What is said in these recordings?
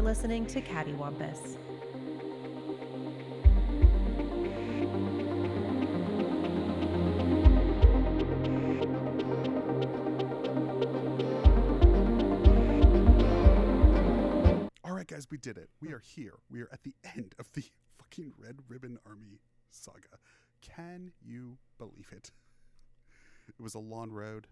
You're listening to Cattywampus. All right, guys, we did it. We are here. We are at the end of the fucking Red Ribbon Army saga. Can you believe it? It was a long road.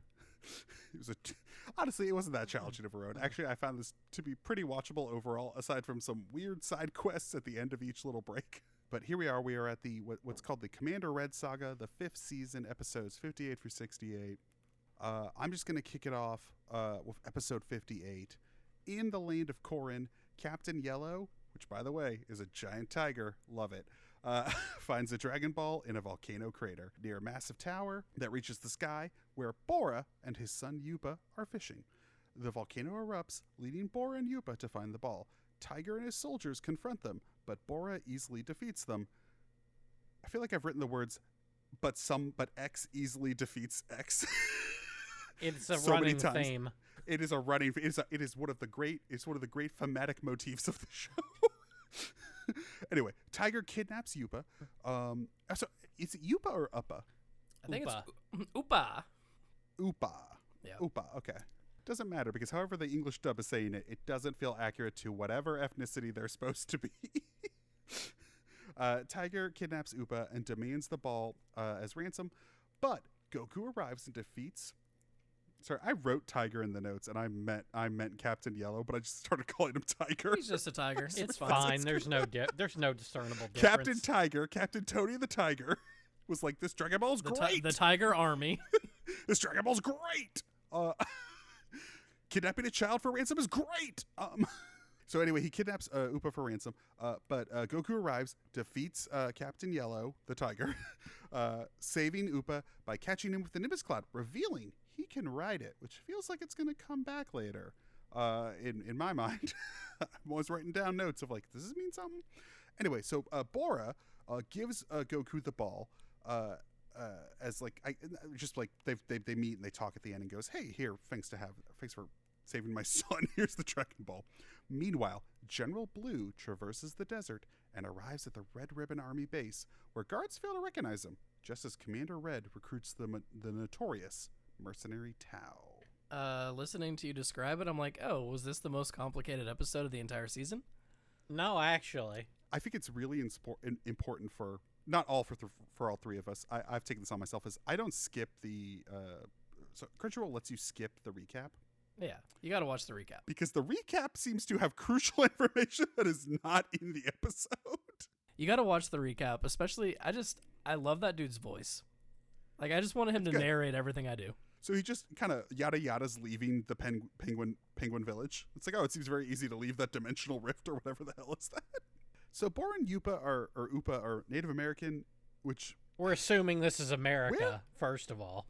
Honestly, it wasn't that challenging of a road. Actually, I found this to be pretty watchable overall, aside from some weird side quests at the end of each little break. But here we are. We are at the what's called the Commander Red Saga, the 5th season, episodes 58 through 68. I'm just going to kick it off with episode 58. In the land of Corin, Captain Yellow, which, by the way, is a giant tiger, love it, finds a Dragon Ball in a volcano crater near a massive tower that reaches the sky, where Bora and his son Yupa are fishing. The volcano erupts, leading Bora and Yupa to find the ball. Tiger and his soldiers confront them, but Bora easily defeats them. I feel like I've written the words, but X easily defeats X. It's a so running theme. It is a running. It is one of the great thematic motifs of the show. Anyway, Tiger kidnaps Yupa. So is it Yupa or Uppa? I think it's Upa. Upa. Yeah. Upa. Okay. Doesn't matter, because however the English dub is saying it, it doesn't feel accurate to whatever ethnicity they're supposed to be. Tiger kidnaps Upa and demands the ball as ransom, but Goku arrives and defeats. Sorry, I wrote Tiger in the notes, and I meant Captain Yellow, but I just started calling him Tiger. He's just a tiger. It's fine. There's no discernible difference. Captain Tiger, Captain Tony the Tiger, was like, "This Dragon Ball's great. The Tiger Army. This Dragon Ball's great. Kidnapping a child for ransom is great." So anyway, he kidnaps Upa for ransom, but Goku arrives, defeats Captain Yellow, the tiger, saving Upa by catching him with the Nimbus Cloud, revealing he can ride it, which feels like it's going to come back later. In my mind, I'm always writing down notes of like, does this mean something? Anyway, so Bora gives Goku the ball as like they meet and they talk at the end and goes, "Hey, here, thanks for saving my son. Here's the Dragon Ball." Meanwhile, General Blue traverses the desert and arrives at the Red Ribbon Army base, where guards fail to recognize him, just as Commander Red recruits the notorious mercenary Tau. Listening to you describe it, I'm like, oh, was this the most complicated episode of the entire season? No, actually. I think it's really important for, not all for all three of us. I've taken this on myself, as I don't skip the, so Crunchyroll lets you skip the recap. Yeah, you got to watch the recap. Because the recap seems to have crucial information that is not in the episode. You got to watch the recap, especially, I love that dude's voice. Like, I just wanted him to narrate everything I do. So he just kind of yada's leaving the penguin village. It's like, oh, it seems very easy to leave that dimensional rift or whatever the hell is that. So Bora and Upa are Native American, which... We're assuming this is America, first of all.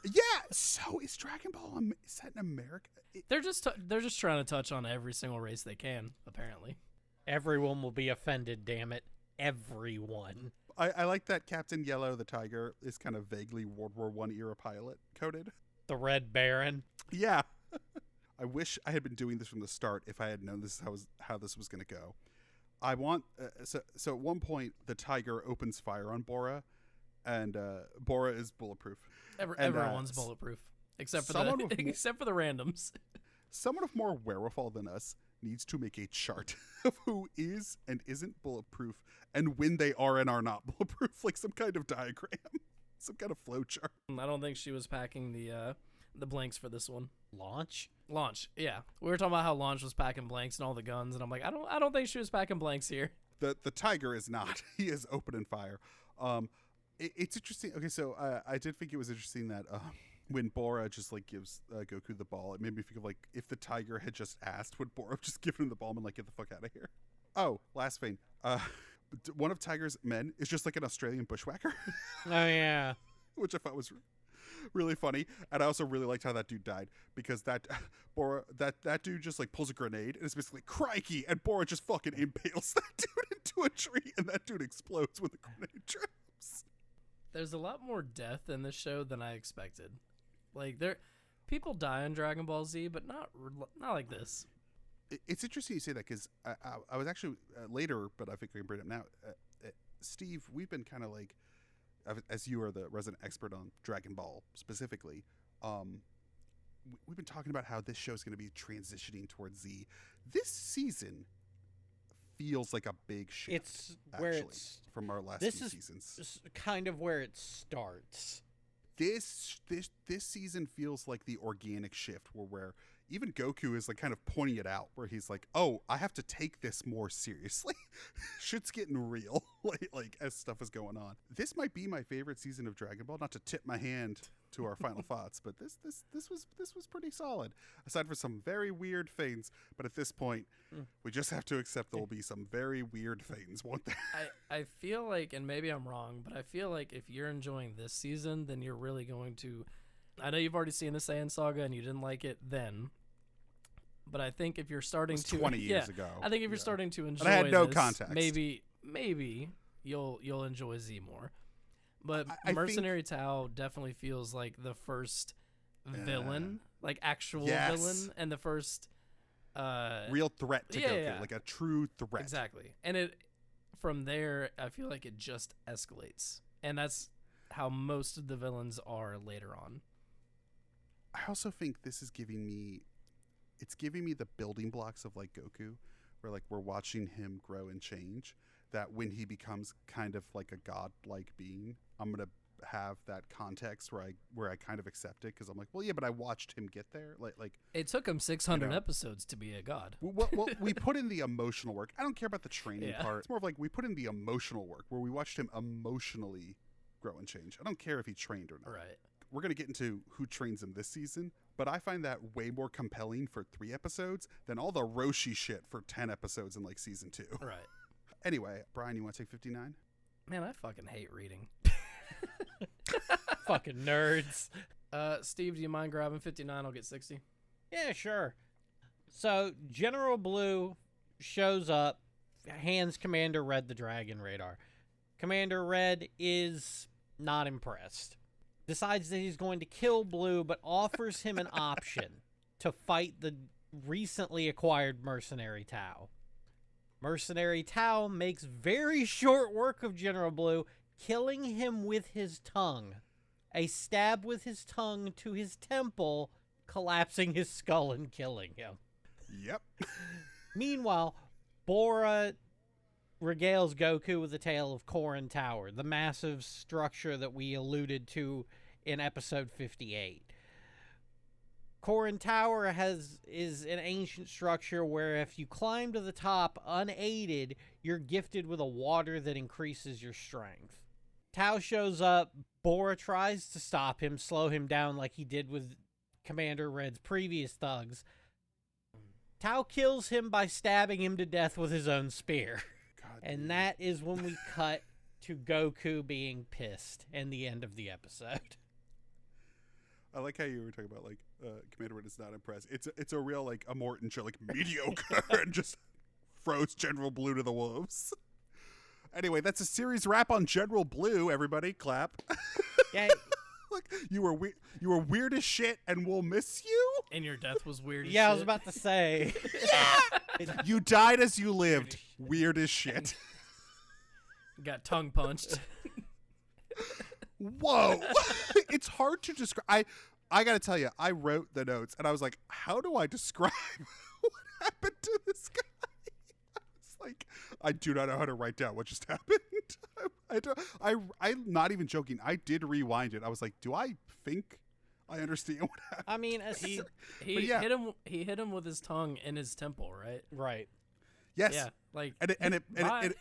Yeah, so is Dragon Ball set in America? They're just trying to touch on every single race they can, apparently. Everyone will be offended, damn it. Everyone. I like that Captain Yellow, the tiger, is kind of vaguely World War I era pilot coded. The Red Baron. Yeah. I wish I had been doing this from the start if I had known this how this was going to go. I want so at one point the tiger opens fire on Bora, and Bora is bulletproof. Everyone's bulletproof except for the randoms. Someone of more wherewithal than us needs to make a chart of who is and isn't bulletproof, and when they are and are not bulletproof, like some kind of diagram, some kind of flow chart. I don't think she was packing the blanks for this one. Launch, yeah. We were talking about how Launch was packing blanks and all the guns, and I'm like, I don't think she was packing blanks here. The tiger is not. He is opening fire. It's interesting. Okay, so I did think it was interesting that when Bora just like gives Goku the ball, it made me think of like if the tiger had just asked, would Bora have just given him the ball and like, get the fuck out of here? Oh, last thing. One of Tiger's men is just like an Australian bushwhacker. Oh yeah, which I thought was really funny, and I also really liked how that dude died, because that dude just like pulls a grenade and it's basically crikey, and Bora just fucking impales that dude into a tree, and that dude explodes when the grenade drops. There's a lot more death in this show than I expected. Like, people die in Dragon Ball Z, but not like this. It's interesting you say that because I was actually later, but I think we can bring it up now. Steve, we've been kind of like, as you are the resident expert on Dragon Ball specifically, we've been talking about how this show is going to be transitioning towards Z. This season feels like a big shift. It's where it's from our last this few is seasons. kind of where it starts. This season feels like the organic shift where even Goku is like kind of pointing it out, where he's like, "Oh, I have to take this more seriously. Shit's getting real." like as stuff is going on. This might be my favorite season of Dragon Ball. Not to tip my hand to our final thoughts, but this was pretty solid. Aside from some very weird things, but at this point, we just have to accept there will be some very weird things, won't there? I feel like, and maybe I'm wrong, but I feel like if you're enjoying this season, then you're really going to. I know you've already seen the Saiyan Saga and you didn't like it then, but I think if you're starting to 20 years ago, I think if you're starting to enjoy, and I had no this, context. Maybe you'll enjoy Z more. But I Mercenary Tao definitely feels like the first villain, like actual villain, and the first real threat to Goku, yeah. like a true threat. Exactly. And it from there, I feel like it just escalates, and that's how most of the villains are later on. I also think this is giving me the building blocks of like Goku, where like we're watching him grow and change, that when he becomes kind of like a godlike being, I'm going to have that context where I kind of accept it, because I'm like, well, yeah, but I watched him get there. Like It took him 600 episodes to be a god. well, we put in the emotional work. I don't care about the training part. It's more of like we put in the emotional work where we watched him emotionally grow and change. I don't care if he trained or not. Right. We're going to get into who trains him this season, but I find that way more compelling for 3 episodes than all the Roshi shit for 10 episodes in like season 2. Right. Anyway, Brian, you want to take 59? Man, I fucking hate reading. Fucking nerds. Steve, do you mind grabbing 59? I'll get 60. Yeah, sure. So General Blue shows up, hands Commander Red the Dragon radar. Commander Red is not impressed. Decides that he's going to kill Blue, but offers him an option to fight the recently acquired Mercenary Tao. Mercenary Tao makes very short work of General Blue, killing him with his tongue. A stab with his tongue to his temple, collapsing his skull and killing him. Yep. Meanwhile, Bora regales Goku with the tale of Korin Tower, the massive structure that we alluded to in episode 58. Korin Tower is an ancient structure where if you climb to the top unaided, you're gifted with a water that increases your strength. Tao shows up, Bora tries to stop him, slow him down like he did with Commander Red's previous thugs. Tao kills him by stabbing him to death with his own spear. And that is when we cut to Goku being pissed and the end of the episode. I like how you were talking about like Commander Red is not impressed. It's a real like a Morton show, like mediocre, and just throws General Blue to the wolves. Anyway, that's a series wrap on General Blue. Everybody, clap. Yeah. Look, you were weird as shit, and we'll miss you. And your death was weird as Yeah, shit. I was about to say. You died as you lived. Weird as shit. Got tongue punched. Whoa. It's hard to describe. I got to tell you, I wrote the notes, and I was like, how do I describe what happened to this guy? I was like, I do not know how to write down what just happened. I'm not even joking. I did rewind it. I was like, do I think I understand what happened? I mean, He hit him with his tongue in his temple, right? right. Yes. Yeah, like And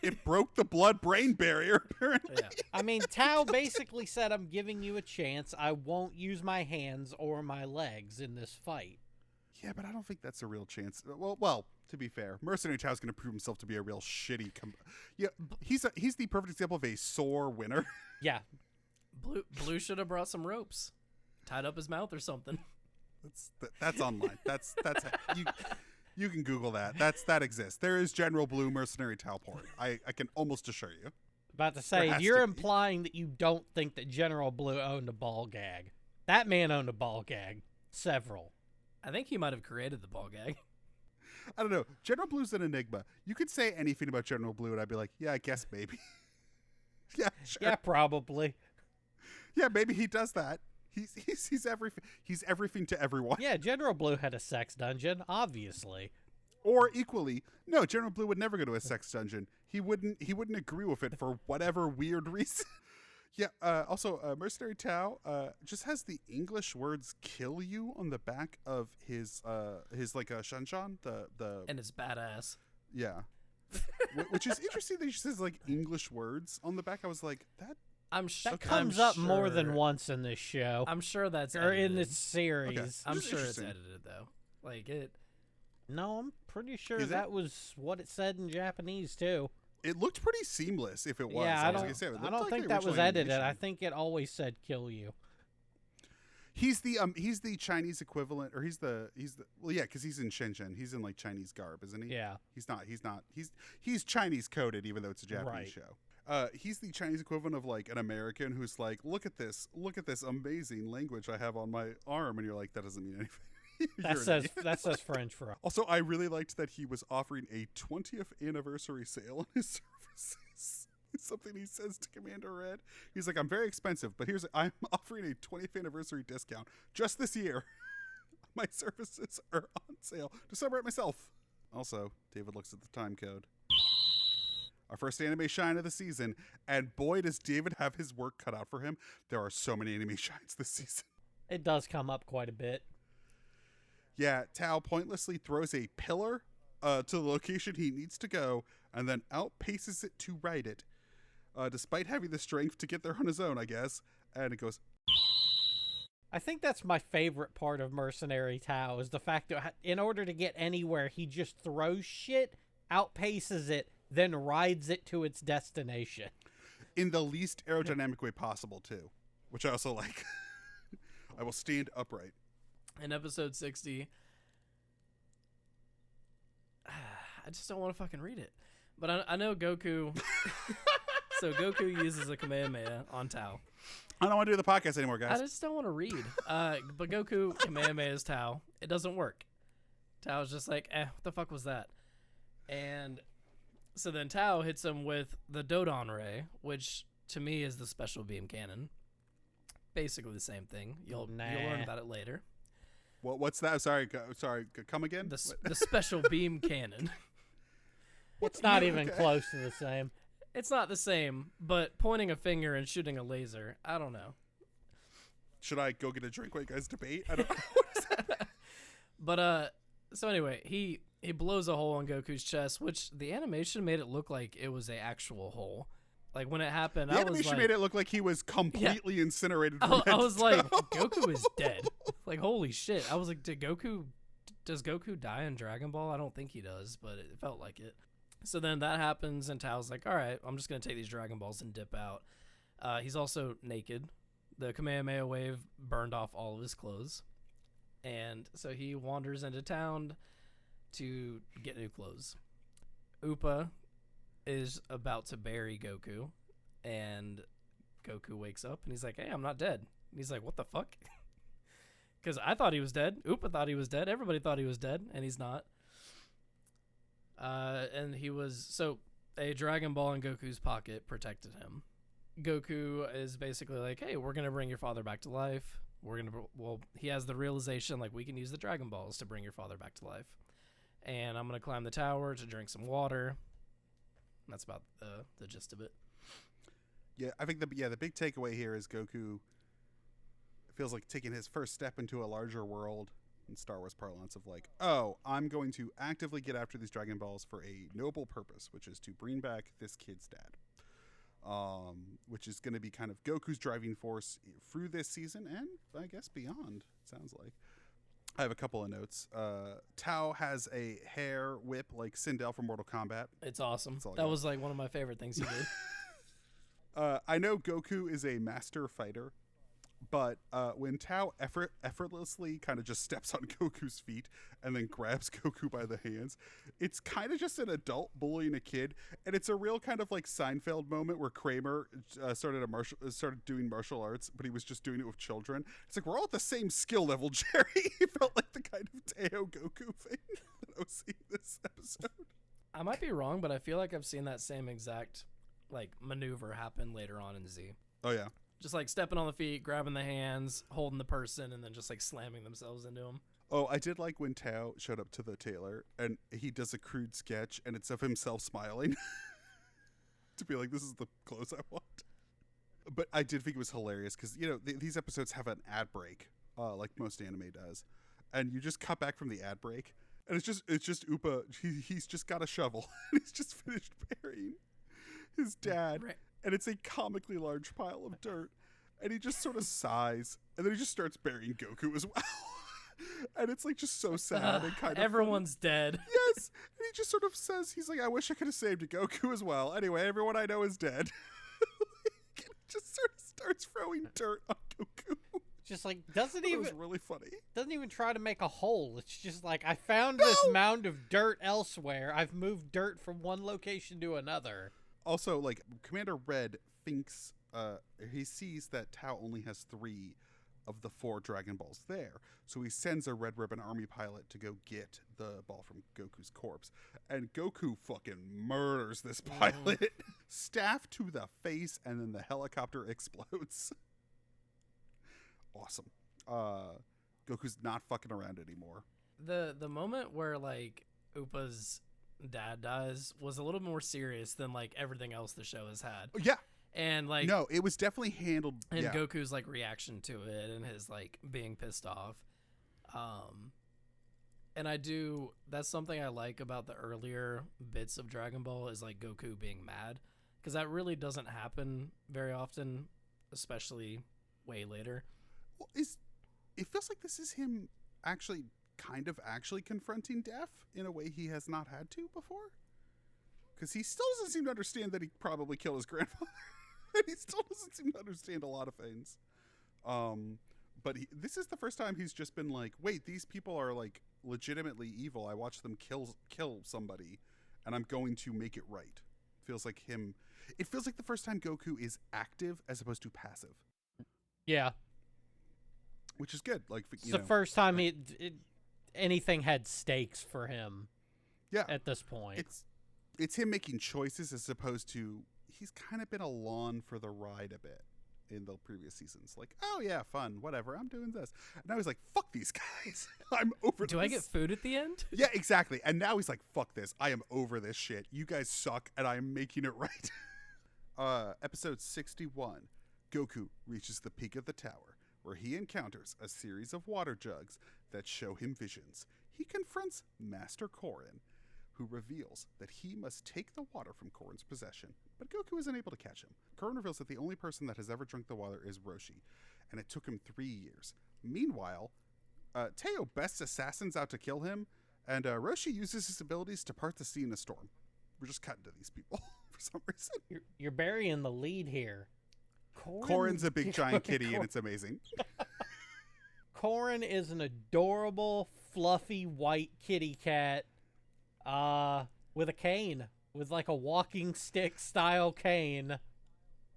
it broke the blood-brain barrier, apparently. yeah. I mean, Tao basically said, I'm giving you a chance. I won't use my hands or my legs in this fight. Yeah, but I don't think that's a real chance. Well, to be fair, Mercenary Tao's going to prove himself to be a real shitty. He's the perfect example of a sore winner. Yeah. Blue should have brought some ropes, tied up his mouth or something. That's online. That's you can Google that. That exists. There is General Blue Mercenary Tao porn. I can almost assure you. About to There say, has you're to be. implying that you don't think that General Blue owned a ball gag. That man owned a ball gag. Several. I think he might have created the ball gag. I don't know. General Blue's an enigma. You could say anything about General Blue, and I'd be like, yeah, I guess maybe. Yeah, sure. Yeah, probably. Yeah, maybe he does that. He's everything. He's everything to everyone. Yeah, General Blue had a sex dungeon, obviously. Or equally, no, General Blue would never go to a sex dungeon. He wouldn't agree with it for whatever weird reason. Yeah. Also, Mercenary Tao just has the English words "kill you" on the back of his like shanshan. The And it's badass. yeah. Which is interesting that he says like English words on the back. I was like, that That comes up more than once in this show. I'm sure that's or in edited. this series. Okay. I'm Just sure it's interesting. edited though. Like it. No, I'm pretty sure Is it? that was what it said in Japanese too. It looked pretty seamless if it was. Yeah, I I was don't. gonna say, it I looked don't like think the that was original edited. I animation. think it always said "kill you." He's the Chinese equivalent, or he's the well, yeah, because he's in Shenzhen. He's in like Chinese garb, isn't he? Yeah. He's not. He's Chinese coded, even though it's a Japanese Right. show. He's the Chinese equivalent of like an American who's like, look at this amazing language I have on my arm, and you're like, that doesn't mean anything. That says French for us. Also, I really liked that he was offering a 20th anniversary sale on his services. It's something he says to Commander Red. He's like, I'm very expensive, but I'm offering a 20th anniversary discount just this year. My services are on sale to celebrate myself. Also, David looks at the time code. Our first anime shine of the season, and boy, does David have his work cut out for him. There are so many anime shines this season. It does come up quite a bit. Yeah, Tao pointlessly throws a pillar to the location he needs to go, and then outpaces it to ride it, despite having the strength to get there on his own, I guess. And it goes, I think that's my favorite part of Mercenary Tao is the fact that in order to get anywhere, he just throws shit, outpaces it, then rides it to its destination. in the least aerodynamic way possible, too, which I also like. I will stand upright. In episode 60, I just don't want to fucking read it. But I know Goku. So Goku uses a Kamehameha on Tao. I don't want to do the podcast anymore, I guys. just don't want to read. But Goku Kamehameha's Tao. It doesn't work. Tao's just like, what the fuck was that? And so then Tao hits him with the Dodon Ray, which to me is the special beam cannon. Basically the same thing. You'll learn about it later. What's that? Sorry, come again? The special beam cannon. It's not Yeah, even okay. close to the same. It's not the same, but pointing a finger and shooting a laser, I don't know. Should I go get a drink while you guys debate? I don't. But so anyway, he blows a hole in Goku's chest, which the animation made it look like it was a actual hole. Like when it happened, The I was animation like, made it look like he was completely incinerated. From I head was to like, toe. Goku is dead. Like holy shit! I was like, does Goku die in Dragon Ball? I don't think he does, but it felt like it. So then that happens, and Tao's like, all right, I'm just gonna take these Dragon Balls and dip out. He's also naked. The Kamehameha wave burned off all of his clothes, and so he wanders into town to get new clothes. Upa is about to bury Goku, and Goku wakes up and he's like, hey, I'm not dead. And he's like, what the fuck? Because I thought he was dead. Upa thought he was dead. Everybody thought he was dead, and he's not. And he was... So, a Dragon Ball in Goku's pocket protected him. Goku is basically like, hey, we're going to bring your father back to life. He has the realization, like, we can use the Dragon Balls to bring your father back to life. And I'm going to climb the tower to drink some water. That's about the gist of it. Yeah, I think the big takeaway here is Goku feels like taking his first step into a larger world in Star Wars parlance of like, oh, I'm going to actively get after these Dragon Balls for a noble purpose, which is to bring back this kid's dad. Which is going to be kind of Goku's driving force through this season and I guess beyond, sounds like. I have a couple of notes. Tao has a hair whip like Sindel from Mortal Kombat. It's awesome. That's all I That got. was like one of my favorite things he did. I know Goku is a master fighter, but when Tao effortlessly kind of just steps on Goku's feet and then grabs Goku by the hands, it's kind of just an adult bullying a kid, and it's a real kind of like Seinfeld moment where Kramer started doing martial arts, but he was just doing it with children. It's like we're all at the same skill level, Jerry. It felt like the kind of Teo Goku thing. Wano seeing this episode. I might be wrong, but I feel like I've seen that same exact like maneuver happen later on in Z. Oh yeah. Just like stepping on the feet, grabbing the hands, holding the person, and then just like slamming themselves into him. Oh, I did like when Tao showed up to the tailor and he does a crude sketch and it's of himself smiling to be like, this is the clothes I want. But I did think it was hilarious because, you know, these episodes have an ad break, like most anime does. And you just cut back from the ad break and it's just Upa. He's just got a shovel and he's just finished burying his dad. Right. And it's a comically large pile of dirt. And he just sort of sighs and then he just starts burying Goku as well. And it's like just so sad and kind of everyone's dead. Yes. And he just sort of says, he's like, I wish I could have saved Goku as well. Anyway, everyone I know is dead. He just sort of starts throwing dirt on Goku. Just like doesn't It was even really funny. try to make a hole. It's just like I found this mound of dirt elsewhere. I've moved dirt from one location to another. Also, like Commander Red thinks he sees that Tao only has 3 of the 4 Dragon Balls there. So he sends a Red Ribbon Army pilot to go get the ball from Goku's corpse. And Goku fucking murders this pilot. Staff to the face, and then the helicopter explodes. Awesome. Goku's not fucking around anymore. The moment where like Upa's dad dies was a little more serious than like everything else the show has had. Yeah. And like No, it was definitely handled. and yeah. Goku's like reaction to it and his like being pissed off. And that's something I like about the earlier bits of Dragon Ball is like Goku being mad, because that really doesn't happen very often, especially way later. Well, it feels like this is him actually confronting death in a way he has not had to before. Because he still doesn't seem to understand that he probably killed his grandfather. He still doesn't seem to understand a lot of things. But this is the first time he's just been like, wait, these people are like legitimately evil. I watched them kill somebody, and I'm going to make it right. Feels like him. It feels like the first time Goku is active as opposed to passive. Yeah. Which is good. Like, It's the first time anything had stakes for him. Yeah. At this point. It's him making choices as opposed to he's kind of been along for the ride a bit in the previous seasons. Like, oh yeah, fun, whatever, I'm doing this. And now he's like, fuck these guys. I'm over this. Do I get food at the end? Yeah, exactly. And now he's like, fuck this. I am over this shit. You guys suck and I am making it right. Episode 61. Goku reaches the peak of the tower, where he encounters a series of water jugs that show him visions. He confronts Master Korin, who reveals that he must take the water from Korin's possession, but Goku is unable to catch him. Korin reveals that the only person that has ever drunk the water is Roshi, and it took him 3 years. Meanwhile, Teo bests assassins out to kill him, and Roshi uses his abilities to part the sea in a storm. We're just cutting to these people for some reason. You're burying the lead here. Korin's a big giant kitty, and it's amazing. Korin is an adorable, fluffy white kitty cat with a cane, with like a walking stick style cane.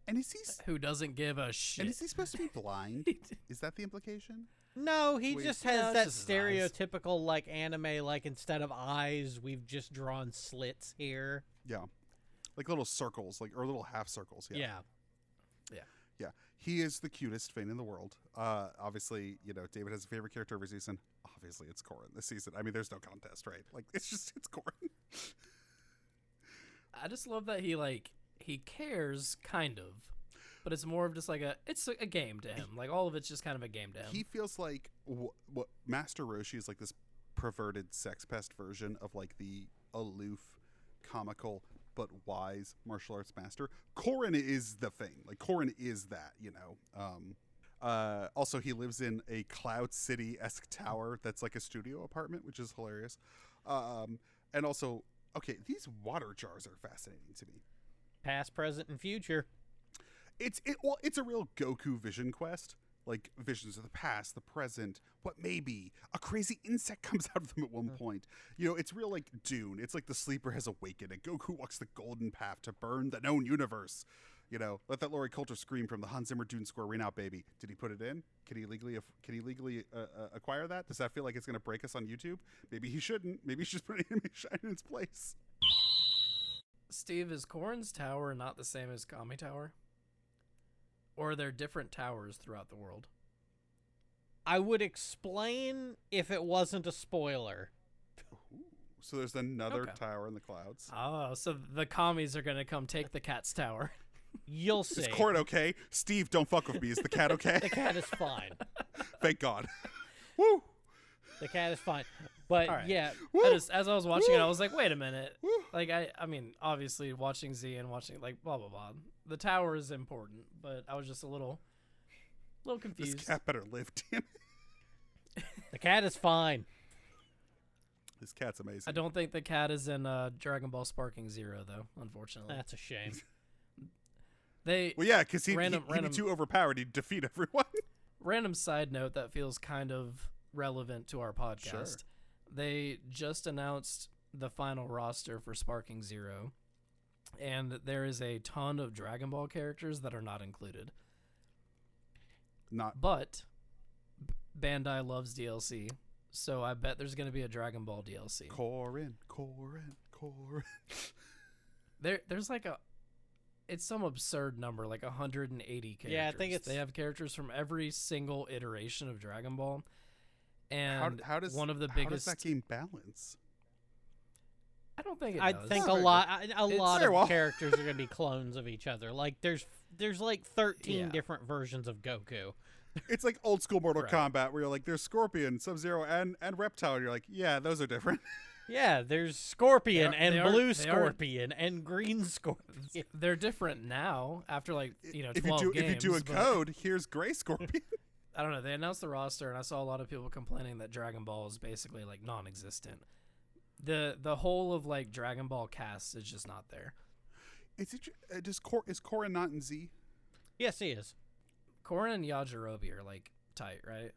And is he Who doesn't give a shit? And is he supposed to be blind? Is that the implication? No, he Wait. just No, has it's that just his eyes. stereotypical like anime, like instead of eyes, we've just drawn slits here. Yeah. Like little circles, like or little half circles. Yeah. Yeah. Yeah. He is the cutest thing in the world. Obviously, you know, David has a favorite character every season. Obviously, it's Korin this season. I mean, there's no contest, right? Like, it's Korin. I just love that he cares, kind of, but it's more of just like it's a game to him. Like all of it's just kind of a game to him. He feels like what Master Roshi is like this perverted sex pest version of like the aloof, comical, but wise martial arts master. Korin is the thing. Like Korin is that, you know. Also, he lives in a Cloud City-esque tower that's like a studio apartment, which is hilarious. And also, okay, these water jars are fascinating to me. Past, present, and future. It's a real Goku vision quest. Like visions of the past, the present, what may be. A crazy insect comes out of them at one point. You know, it's real like Dune. It's like the sleeper has awakened and Goku walks the golden path to burn the known universe. let that Laurie Coulter scream from the Hans Zimmer Dune score ring out, baby. Did he put it in? Can he legally acquire that? Does that feel like it's going to break us on YouTube? Maybe he shouldn't. Maybe he should just put Anime Shine in its place. Steve, is Corrin's tower not the same as Kami Tower? Or are there different towers throughout the world? I would explain if it wasn't a spoiler. So there's another Okay. tower in the clouds. Oh, so the commies are going to come take the cat's tower. You'll see. Is Corin okay? Steve, don't fuck with me. Is the cat okay? The cat is fine. Thank God. Woo! The cat is fine. But All right. yeah, As I was watching it, I was like, wait a minute. Like, I mean, obviously, watching Z and watching, like, blah, blah, blah. The tower is important, but I was just a little confused. This cat better live, damn it. the cat is fine. This cat's amazing. I don't think the cat is in Dragon Ball Sparking Zero, though, unfortunately. That's a shame. Well, yeah, because he'd Random- be too overpowered. He'd defeat everyone. Random side note that feels kind of relevant to our podcast. Sure. They just announced the final roster for Sparking Zero, and there is a ton of Dragon Ball characters that are not included. But Bandai loves DLC, so I bet there's going to be a Dragon Ball DLC. Corin. There's like it's some absurd number, like 180 characters. Yeah, I think they have characters from every single iteration of Dragon Ball. And how does one of the how biggest does that game balance? I don't think it I does. think Oh, a very lot Very well. of characters are going to be clones of each other. Like there's like 13 Yeah. different versions of Goku. It's like old school Mortal Right. Kombat where you're like, there's Scorpion, Sub-Zero, and Reptile. And you're like, yeah, those are different. Yeah, there's Scorpion and they are- Blue they are- Scorpion and Green Scorpion. They're different now after 12 if you games. do a but code, here's Gray Scorpion. I don't know. They announced the roster, and I saw a lot of people complaining that Dragon Ball is basically like non-existent. The whole of like Dragon Ball cast is just not there. Is Corin not in Z? Yes, he is. Corrin and Yajirobe are like tight, right?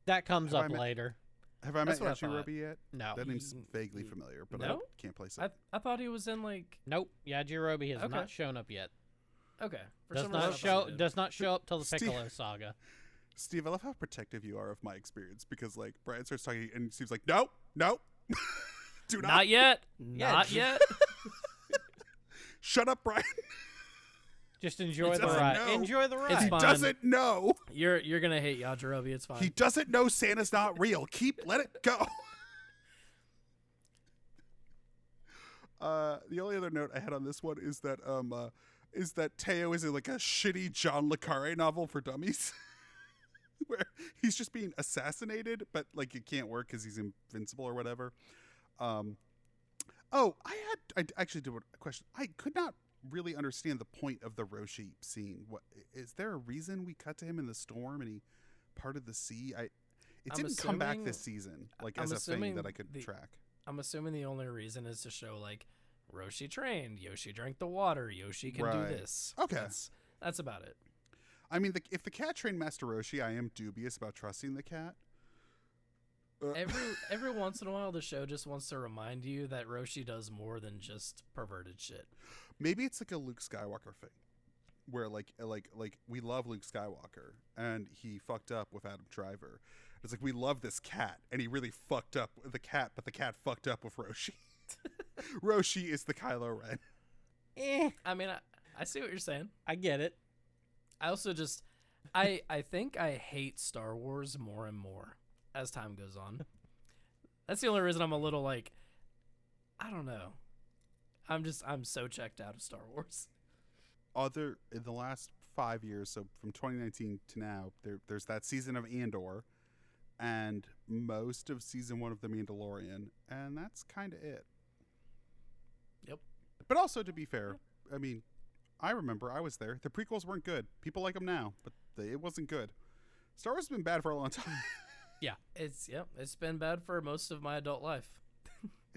That comes Have I up met- later. Have I met That's what I thought. Yajirobe yet? No. That name's vaguely familiar, but I No? can't place it. I thought he was in like Nope. Yajirobe has Okay. not shown up yet. okay. For Does some reason I not thought show he did. does not show up till the Steve- Piccolo saga. Steve, I love how protective you are of my experience because, like, Brian starts talking and Steve's like, no, do not. Not yet. Yeah, Not just- yet. Shut up, Brian. Just enjoy the doesn't ride. know. Enjoy the It's ride. He fine. doesn't know. You're gonna hate Yajirobe. It's fine. He doesn't know Santa's not real. Let it go. The only other note I had on this one is that Teo is like a shitty John le Carre novel for dummies, where he's just being assassinated, but like it can't work because he's invincible or whatever. I actually did a question. I could not really understand the point of the Roshi scene. What is there a reason we cut to him in the storm and he parted the sea? It I'm didn't come back assuming- this season, like I'm as a thing assuming that I could the- track. I'm assuming the only reason is to show like Roshi trained, Yoshi drank the water, Yoshi can Right. do this. Okay. That's about it. I mean, if the cat trained Master Roshi, I am dubious about trusting the cat. Every once in a while, the show just wants to remind you that Roshi does more than just perverted shit. Maybe it's like a Luke Skywalker thing, where like we love Luke Skywalker and he fucked up with Adam Driver. It's like we love this cat and he really fucked up with the cat, but the cat fucked up with Roshi. Roshi is the Kylo Ren. I mean, I see what you're saying. I get it. I also just, I think I hate Star Wars more and more as time goes on. That's the only reason I'm a little like, I don't know. I'm so checked out of Star Wars. In the last 5 years, so from 2019 to now, there's that season of Andor and most of season 1 of The Mandalorian, and that's kind of it. Yep. But also, to be fair, I mean, I remember I was there. The prequels weren't good. People like them now, but it wasn't good. Star Wars has been bad for a long time. It's been bad for most of my adult life.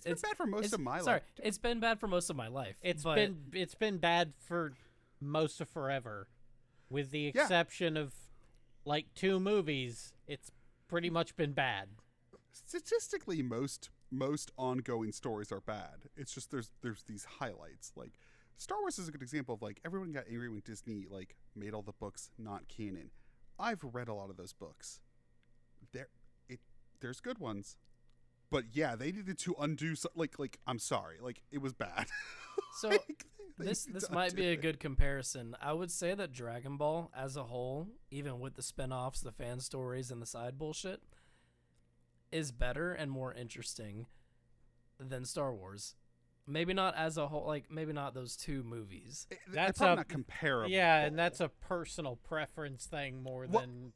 It's been bad for most of my Sorry, life. it's been bad for most of my life. It's but been bad for most of forever, with the exception of like 2 movies. It's pretty much been bad. Statistically, most ongoing stories are bad. It's just there's these highlights. Like Star Wars is a good example of like everyone got angry when Disney like made all the books not canon. I've read a lot of those books. There's good ones, but yeah, they needed to undo like I'm sorry, like it was bad. So Like, this need to might be undo a it. good comparison. I would say that Dragon Ball as a whole, even with the spin-offs, the fan stories, and the side bullshit, is better and more interesting than Star Wars. Maybe not as a whole, like maybe not those two movies. They're That's probably a- not comparable. Yeah, and that's a personal preference thing more Well, than.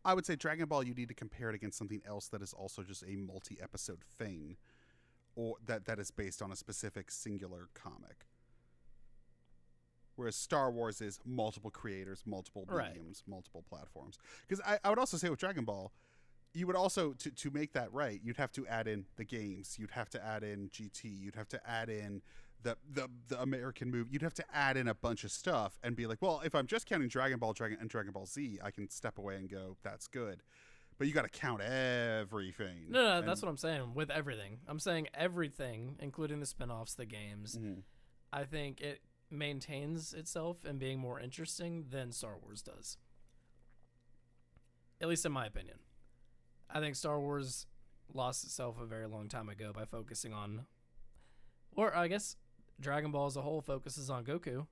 I would say Dragon Ball, you need to compare it against something else that is also just a multi-episode thing, or that is based on a specific singular comic. Whereas Star Wars is multiple creators, multiple Right. mediums, multiple platforms. Because I would also say with Dragon Ball, you would also, to make that right, you'd have to add in the games, you'd have to add in GT, you'd have to add in the American movie, you'd have to add in a bunch of stuff and be like, well, if I'm just counting Dragon Ball and Dragon Ball Z, I can step away and go, that's good. But you got to count everything. No, And- that's what I'm saying with everything. I'm saying everything, including the spin-offs, the games. Mhm. I think it maintains itself and being more interesting than Star Wars does. At least in my opinion. I think Star Wars lost itself a very long time ago by focusing on, or I guess Dragon Ball as a whole focuses on Goku,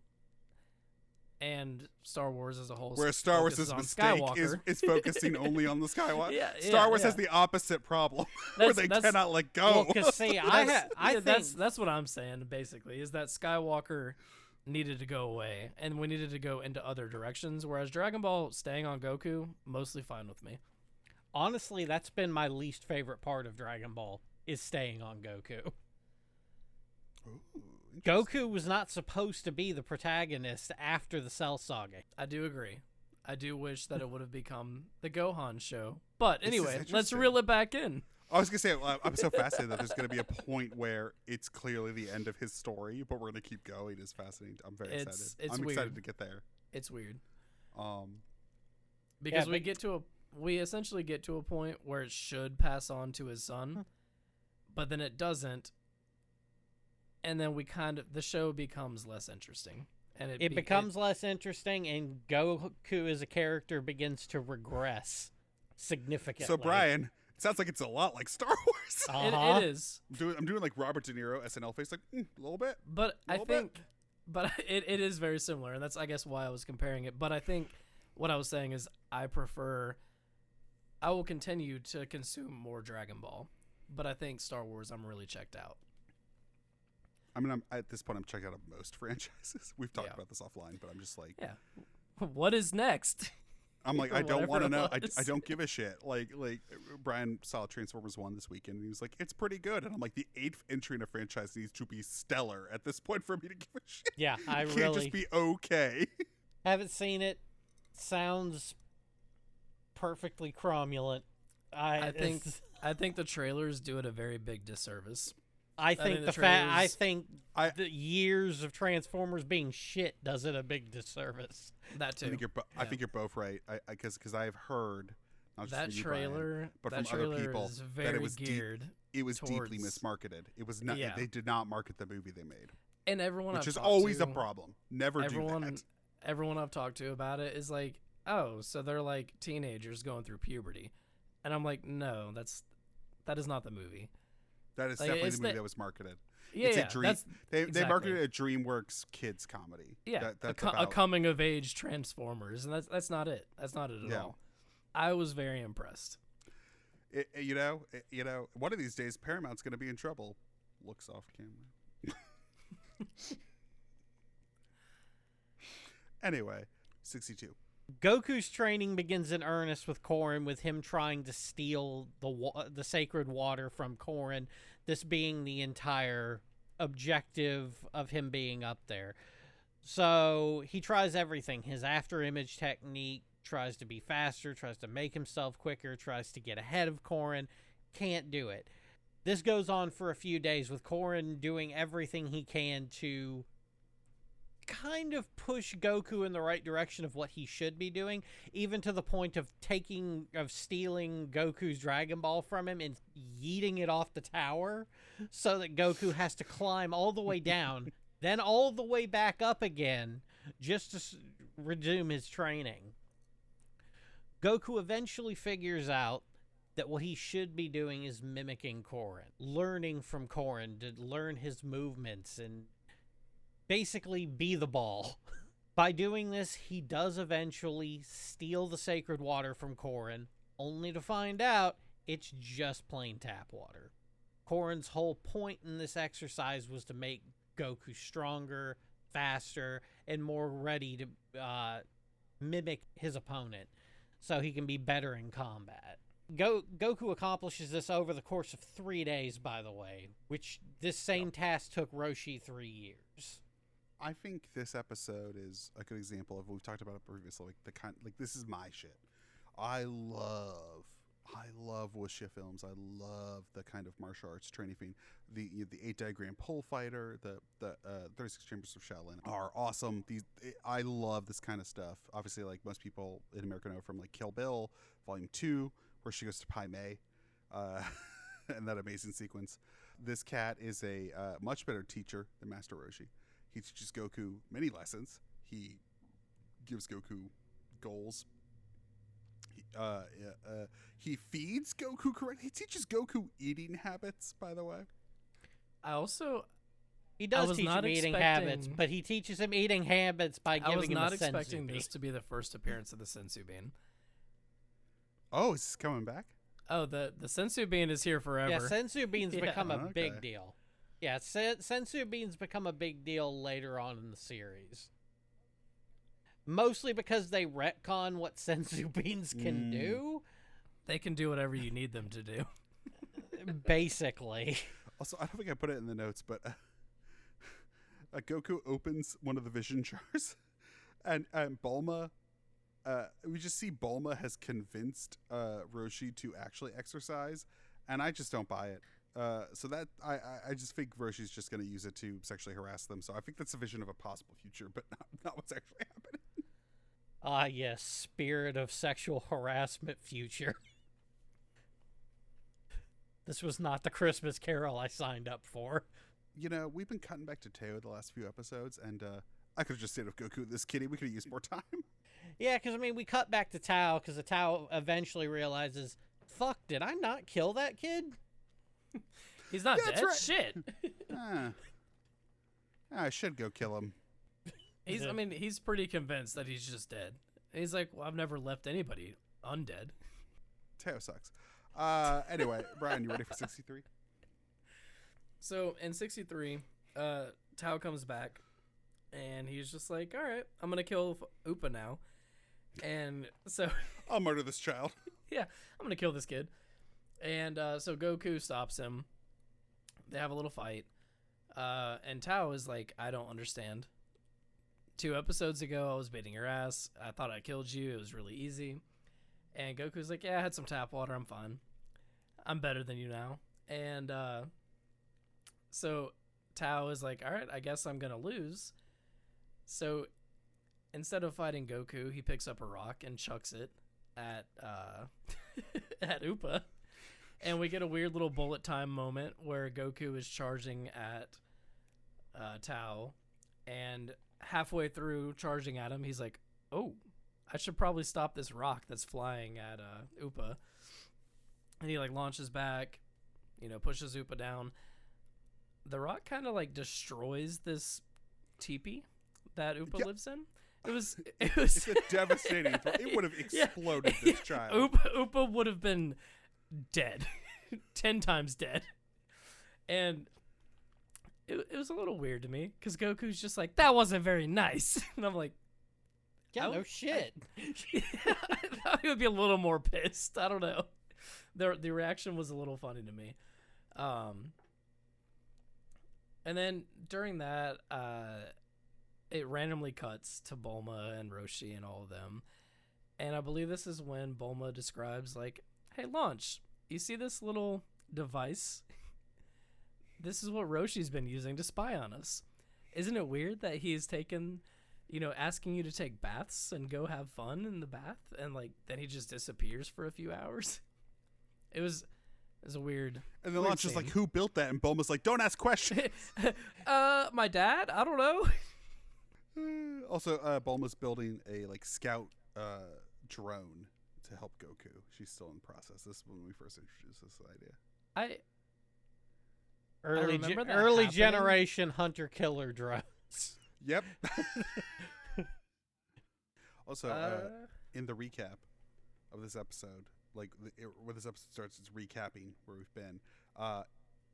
and Star Wars as a whole Whereas Star Wars' focuses on mistake Skywalker. is focusing only on the Skywalker. Yeah, Star Wars yeah. has the opposite problem, where they cannot let go. Well, because see, I think that's what I'm saying basically is that Skywalker needed to go away and we needed to go into other directions, whereas Dragon Ball staying on Goku mostly fine with me. honestly that's been my least favorite part of Dragon Ball is staying on Goku. Ooh, Goku was not supposed to be the protagonist after the Cell Saga. I do agree. I do wish that it would have become the Gohan show. But This is anyway, let's interesting. reel it back in. I was gonna say I'm so fascinated that there's gonna be a point where it's clearly the end of his story, but we're gonna keep going. It's fascinating. I'm very excited. It's I'm weird. excited to get there. It's weird. Because Because we essentially get to a point where it should pass on to his son, but then it doesn't. And then the show becomes less interesting. And It becomes less interesting, and Goku as a character begins to regress significantly. so Brian, it sounds like it's a lot like Star Wars. Uh-huh. it is. I'm doing like Robert De Niro SNL face, like a little bit. But I Little bit. think, but it is very similar, and that's I guess why I was comparing it. But I think what I was saying is I will continue to consume more Dragon Ball, but I think Star Wars I'm really checked out. I mean, at this point, I'm checking out of most franchises. We've talked Yeah. about this offline, but I'm just like, Yeah. What is next? I'm like, Or I don't want to whatever know. it was. I don't give a shit. Like Brian saw Transformers 1 this weekend, and he was like, it's pretty good. And I'm like, the 8th entry in a franchise needs to be stellar at this point for me to give a shit. Yeah, I It can't really just be okay. haven't seen it. Sounds perfectly cromulent. I think it's- I think the trailers do it a very big disservice. I think think the I trailers- think I- the years of Transformers being shit does it a big disservice. That too. I think Yeah. you're both right. Because I've heard not just That from you, Brian, trailer, but that from other trailer people is that very it was geared, it was deeply towards- mismarketed. It was not. Yeah. They did not market the movie they made, and everyone which I've is talked always to, a problem. Never do that. everyone I've talked to about it is like, oh, so they're like teenagers going through puberty, and I'm like, no, that is not the movie. That is Like, definitely it's the movie the- that was marketed. Yeah, It's yeah, a dream. that's They exactly. marketed a DreamWorks kids comedy. yeah, that's a about, coming of age Transformers, and that's not it. That's not it at Yeah. all. I was very impressed. you know, one of these days Paramount's going to be in trouble. Looks off camera. Anyway, 62. Goku's training begins in earnest with Korin, with him trying to steal the sacred water from Korin, this being the entire objective of him being up there. So he tries everything. His after image technique, tries to be faster, tries to make himself quicker, tries to get ahead of Korin, can't do it. This goes on for a few days with Korin doing everything he can to kind of push Goku in the right direction of what he should be doing, even to the point of stealing Goku's Dragon Ball from him and yeeting it off the tower so that Goku has to climb all the way down then all the way back up again just to resume his training. Goku eventually figures out that what he should be doing is mimicking Korin, learning from Korin to learn his movements and basically be the ball. By doing this, he does eventually steal the sacred water from Korin, only to find out it's just plain tap water. Korin's whole point in this exercise was to make Goku stronger, faster, and more ready to mimic his opponent so he can be better in combat. Goku accomplishes this over the course of 3 days, by the way, which this same task took Roshi 3 years. I think this episode is a good example of what we've talked about it previously. Like this is my shit. I love wuxia films. I love the kind of martial arts training thing. The 8-diagram pole fighter, the 36 Chambers of Shaolin are awesome. I love this kind of stuff. Obviously, like most people in America know from like Kill Bill Volume 2, where she goes to Pai Mei, and that amazing sequence. This cat is a much better teacher than Master Roshi. He teaches Goku many lessons. He gives Goku goals. He feeds Goku correctly. He teaches Goku eating habits, by the way. He does teach him eating habits, but he teaches him eating habits by giving him a senzu bean. I was not expecting this to be the first appearance of the senzu bean. Oh, is this coming back? Oh, the senzu bean is here forever. Yeah, senzu beans become a big deal. Yeah, senzu beans become a big deal later on in the series. Mostly because they retcon what senzu beans can do. They can do whatever you need them to do. Basically. Also, I don't think I put it in the notes, but Goku opens one of the vision jars, and Bulma, we just see Bulma has convinced Roshi to actually exercise, and I just don't buy it. So that I just think Roshi's just going to use it to sexually harass them. So I think that's a vision of a possible future, but not what's actually happening. Ah, yes, spirit of sexual harassment future. This was not the Christmas Carol I signed up for. You know, we've been cutting back to Teo the last few episodes, and I could have just stayed with Goku this kitty. We could have used more time. Yeah, because, I mean, we cut back to Tao, because the Tao eventually realizes, fuck, did I not kill that kid? He's not dead? Right. Shit. I should go kill him. He's pretty convinced that he's just dead. He's like, well, I've never left anybody undead. Teo sucks. Anyway, Brian, you ready for 63? So in 63, Tao comes back, and he's just like, all right, I'm going to kill Upa now. And so... I'll murder this child. Yeah, I'm going to kill this kid. And so Goku stops him. They have a little fight. And Tao is like, I don't understand. 2 episodes ago, I was beating your ass. I thought I killed you. It was really easy. And Goku's like, yeah, I had some tap water. I'm fine. I'm better than you now. And so Tao is like, all right, I guess I'm going to lose. So instead of fighting Goku, he picks up a rock and chucks it at at Upa. And we get a weird little bullet time moment where Goku is charging at Tao. And halfway through charging at him, he's like, oh, I should probably stop this rock that's flying at Upa. And he like launches back, pushes Upa down. The rock kind of like destroys this teepee that Upa lives in. It's a devastating throw. It would have exploded this child. Upa would have been dead. 10 times dead. And it was a little weird to me because Goku's just like, that wasn't very nice. And I'm like, yeah, no shit. I thought he would be a little more pissed. I don't know. The reaction was a little funny to me. And then during that, it randomly cuts to Bulma and Roshi and all of them. And I believe this is when Bulma describes like, hey, Launch, you see this little device? This is what Roshi's been using to spy on us. Isn't it weird that he's taken, asking you to take baths and go have fun in the bath, and like then he just disappears for a few hours? It was It's a weird. And then weird Launch is like, scene. who built that? And Bulma's like, don't ask questions. My dad? I don't know. Also, Bulma's building a scout drone to help Goku. She's still in process. This is when we first introduced this idea. remember that early happening. generation hunter killer drones. Yep. Also, in the recap of this episode, where this episode starts, it's recapping where we've been.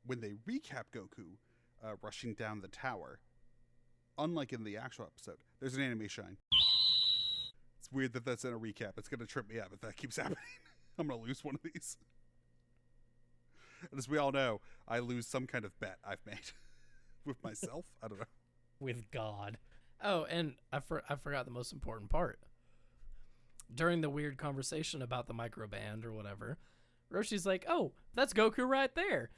When they recap Goku rushing down the tower, unlike in the actual episode, there's an anime shine. It's weird that that's in a recap. It's going to trip me up if that keeps happening. I'm going to lose one of these. And as we all know, I lose some kind of bet I've made with myself. I don't know. With God. Oh, and I forgot the most important part. During the weird conversation about the microband or whatever, Roshi's like, "Oh, that's Goku right there,"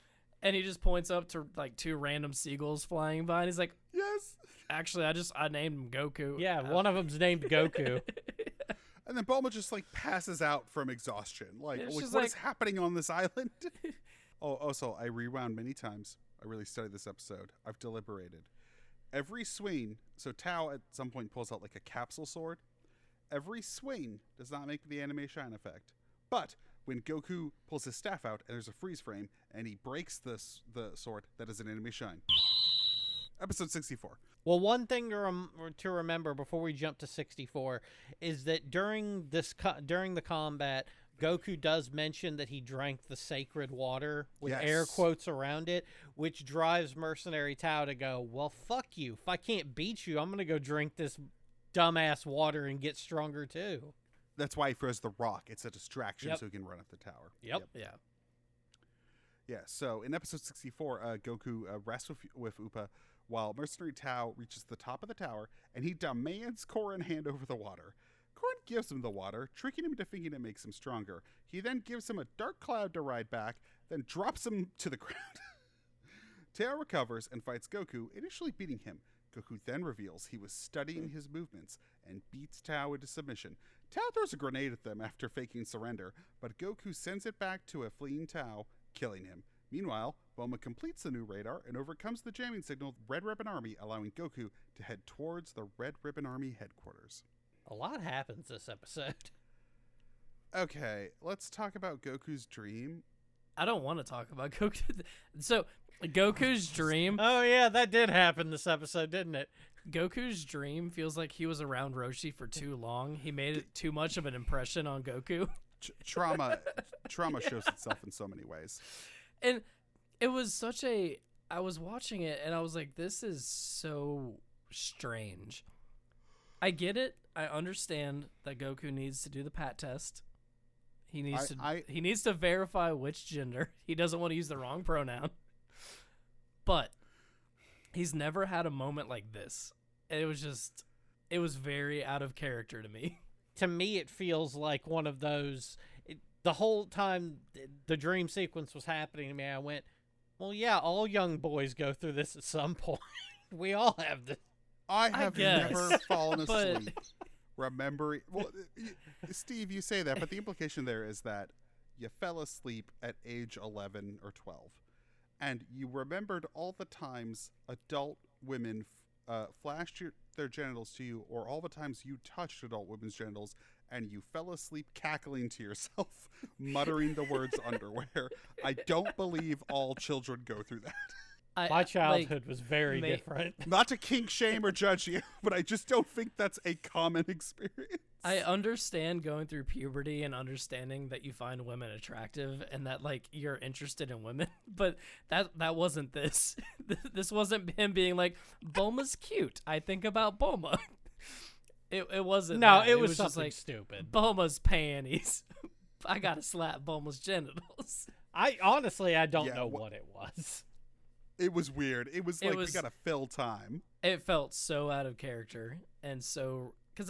and he just points up to two random seagulls flying by, and he's like, Yes. "Actually, I named him Goku." Yeah, one of them's named Goku. And then Bulma just passes out from exhaustion. Yeah, she's What is happening on this island? Oh, also, I rewound many times. I really studied this episode. I've deliberated. Every swing, so Tao at some point pulls out a capsule sword. Every swing does not make the anime shine effect. But when Goku pulls his staff out and there's a freeze frame and he breaks the sword, that is an anime shine. Episode 64. Well, one thing to remember before we jump to 64 is that during the combat, Goku does mention that he drank the sacred water with air quotes around it, which drives Mercenary Tao to go, well, fuck you. If I can't beat you, I'm going to go drink this dumbass water and get stronger too. That's why he throws the rock. It's a distraction Yep. so he can run up the tower. Yep. Yeah. Yeah, so in episode 64, Goku rests with Upa while Mercenary Tao reaches the top of the tower and he demands Korin hand over the water. Korin gives him the water, tricking him into thinking it makes him stronger. He then gives him a dark cloud to ride back, then drops him to the ground. Tao recovers and fights Goku, initially beating him. Goku then reveals he was studying his movements and beats Tao into submission. Tao throws a grenade at them after faking surrender, but Goku sends it back to a fleeing Tao, killing him. Meanwhile, Bulma completes the new radar and overcomes the jamming signal Red Ribbon Army, allowing Goku to head towards the Red Ribbon Army headquarters. A lot happens this episode. Okay, let's talk about Goku's dream. I don't want to talk about Goku. So, Goku's dream. Oh, yeah, that did happen this episode, didn't it? Goku's dream feels like he was around Roshi for too long. He made it too much of an impression on Goku. Trauma shows itself in so many ways. And it was I was watching it and I was like, this is so strange. I get it. I understand that Goku needs to do the PAT test. He needs to verify which gender. He doesn't want to use the wrong pronoun. But he's never had a moment like this. It was very out of character to me. To me, it feels like one of those. The whole time the dream sequence was happening to me, I went, well, yeah, all young boys go through this at some point. We all have this. I have guess, never fallen but- asleep remembering. Well, Steve, you say that, but the implication there is that you fell asleep at age 11 or 12, and you remembered all the times adult women flashed their genitals to you, or all the times you touched adult women's genitals, and you fell asleep cackling to yourself, muttering the words underwear. I don't believe all children go through that. My childhood was very different. Not to kink shame or judge you, but I just don't think that's a common experience. I understand going through puberty and understanding that you find women attractive and that you're interested in women, but that wasn't this. This wasn't him being like, Bulma's cute. I think about Bulma. It wasn't. No, that. it was just something like stupid. Bulma's panties. I gotta slap Bulma's genitals. I don't know what it was. It was weird. It was we gotta fill time. It felt so out of character, and so because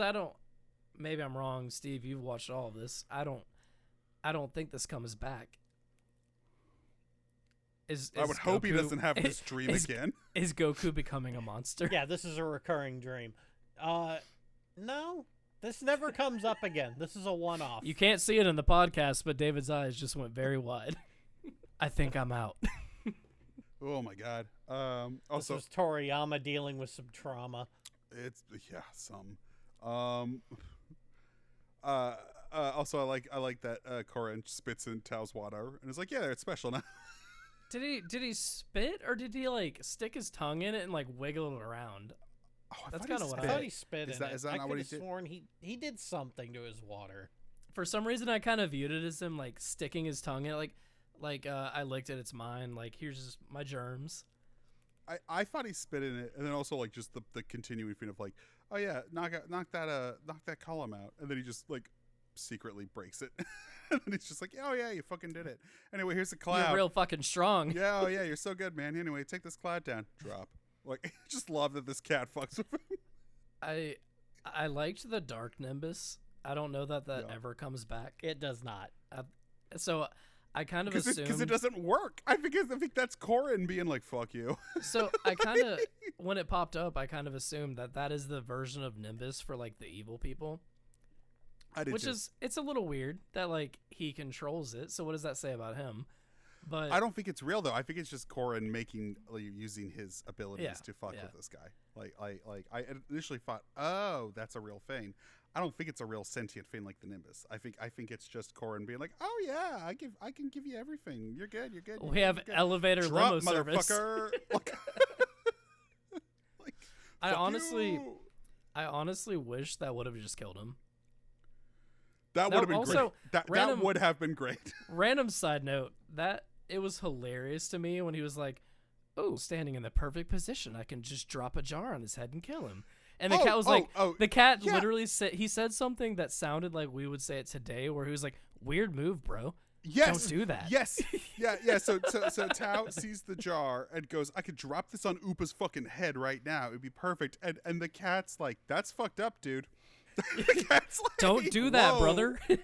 maybe I'm wrong, Steve. You've watched all of this. I don't think this comes back. I would hope he doesn't have this dream again. Is Goku becoming a monster? Yeah, this is a recurring dream. No, this never comes up again. This is a one-off. You can't see it in the podcast, but David's eyes just went very wide. I think I'm out. Oh my god. This Also, was Toriyama dealing with some trauma. it's some. Also, I like that Koren spits in Tao's water and is like, yeah, it's special now. Did he spit or did he like stick his tongue in it and like wiggle it around? Oh, That's thought he kinda what I spit. thought he spit Is in that- it. is that I not could what have he did? sworn he did something to his water. For some reason, I kind of viewed it as him like sticking his tongue in it, like I licked it. It's mine. Like here's just my germs. I thought he spit in it, and then also like just the continuing thing of like, oh yeah, knock that column out, and then he just like secretly breaks it, and then he's just like, oh yeah, you fucking did it. Anyway, here's the cloud. You're real fucking strong. Yeah, oh yeah, you're so good, man. Anyway, take this cloud down. Drop. Like, I just love that this cat fucks with him. I liked the dark Nimbus. I don't know that Yeah. ever comes back. It does not. So I kind of Because assumed. it doesn't work. I think that's Koren being like, fuck you. So I kind of, when it popped up, I kind of assumed that is the version of Nimbus for like the evil people. I did Which too. is, it's a little weird that like he controls it. So what does that say about him? But I don't think it's real though. I think it's just Koren using his abilities Yeah, to fuck yeah. with this guy. Like I initially thought, oh, that's a real thing. I don't think it's a real sentient thing like the Nimbus. I think it's just Koren being like, oh yeah, I can give you everything. You're good. You're good. we have you're good. elevator Drop, limo service. motherfucker. Like, I fuck honestly, you. I honestly wish that would have just killed him. That Now, would have been also, great. That random- would have been great. Random side note, that it was hilarious to me when he was like, oh, standing in the perfect position, I can just drop a jar on his head and kill him. And the cat was like, the cat yeah. literally said, he said something that sounded like we would say it today, where he was like, weird move, bro. Yes. Don't do that. Yes. Yeah. So Tao sees the jar and goes, I could drop this on Upa's fucking head right now. It'd be perfect. And the cat's like, that's fucked up, dude. The cat's like, Don't do that, whoa. brother. Yeah.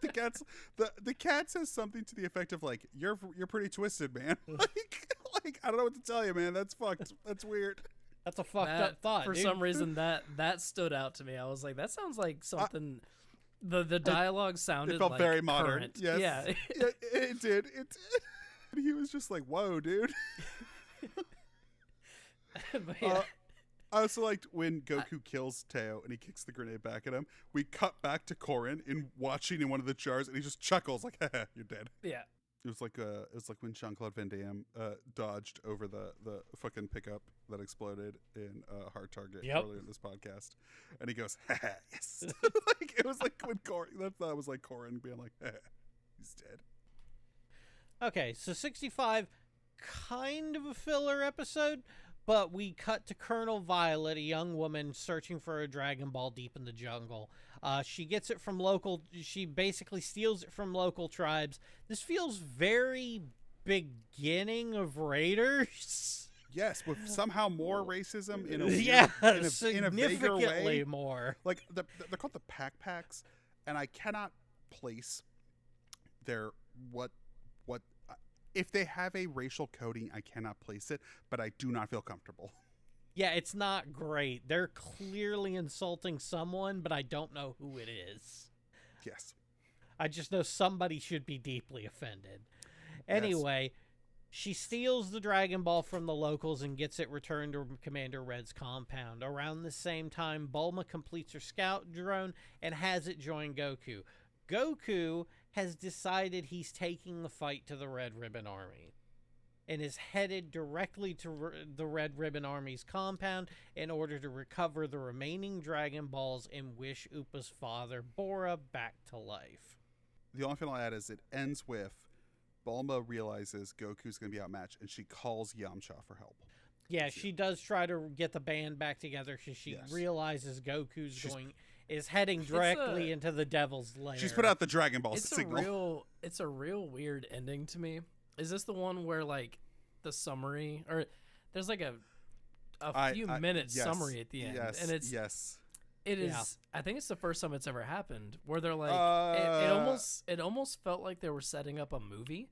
The cat says something to the effect of like, you're pretty twisted, man. like I don't know what to tell you, man. That's fucked. That's weird. That's a fucked up thought. For dude. some reason, that stood out to me. I was like, that sounds like something. The dialogue sounded It felt like very modern. current. Yes. Yeah. It did. It did. And he was just like, whoa, dude. But yeah. I also liked when Goku kills Teo and he kicks the grenade back at him. We cut back to Korin in watching in one of the jars, and he just chuckles like, "Haha, you're dead." Yeah. It was like when Jean-Claude Van Damme dodged over the fucking pickup that exploded in Hard Target earlier in this podcast, and he goes, "Haha, yes." Like it was like when Korin. That was like Korin being like, "Haha, he's dead." Okay, so 65, kind of a filler episode, but we cut to Colonel Violet, a young woman searching for a Dragon Ball deep in the jungle. She gets it from she basically steals it from local tribes. This feels very beginning of Raiders. Yes, with somehow more racism in a weird, Yeah, in a vaguer significantly way. more. Like they're called the Pack Packs, and I cannot place their what if they have a racial coding. I cannot place it, but I do not feel comfortable. Yeah, it's not great. They're clearly insulting someone, but I don't know who it is. Yes. I just know somebody should be deeply offended. Anyway, she steals the Dragon Ball from the locals and gets it returned to Commander Red's compound. Around the same time, Bulma completes her scout drone and has it join Goku. Goku has decided he's taking the fight to the Red Ribbon Army and is headed directly to the Red Ribbon Army's compound in order to recover the remaining Dragon Balls and wish Upa's father, Bora, back to life. The only thing I'll add is it ends with Bulma realizes Goku's going to be outmatched, and she calls Yamcha for help. Yeah, she does try to get the band back together. She Yes. realizes Goku's is heading directly into the Devil's Lair. She's put out the Dragon Ball It's signal. a real weird ending to me. Is this the one where like the summary, or there's like a few minute yes, summary at the end, yes, and it's yes. it is. Yeah. I think it's the first time it's ever happened where they're like it almost felt like they were setting up a movie.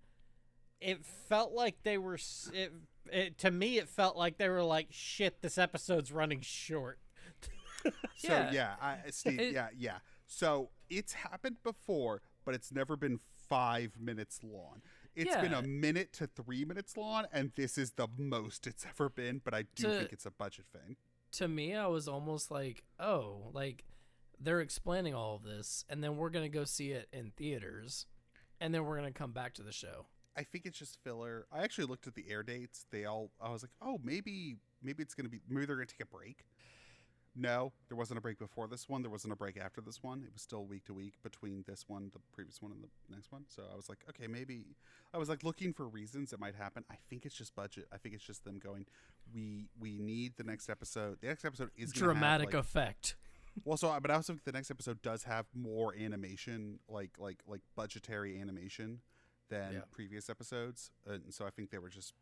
It felt like they were. To me, it felt like they were like, "Shit, this episode's running short." So Yeah. Steve, So it's happened before, but it's never been 5 minutes long. It's been a minute to 3 minutes long, and this is the most it's ever been, but I do think it's a budget thing. To me, I was almost like, oh, like they're explaining all of this, and then we're going to go see it in theaters, and then we're going to come back to the show. I think it's just filler. I actually looked at the air dates. I was like, oh, maybe it's going to be, maybe they're going to take a break. No, there wasn't a break before this one. There wasn't a break after this one. It was still week to week between this one, the previous one, and the next one. So I was like, okay, maybe. I was like looking for reasons it might happen. I think it's just budget. I think it's just them going, we need the next episode. The next episode is gonna dramatic have, like, effect. Well, but I also think the next episode does have more animation, like budgetary animation than previous episodes. And so I think they were just,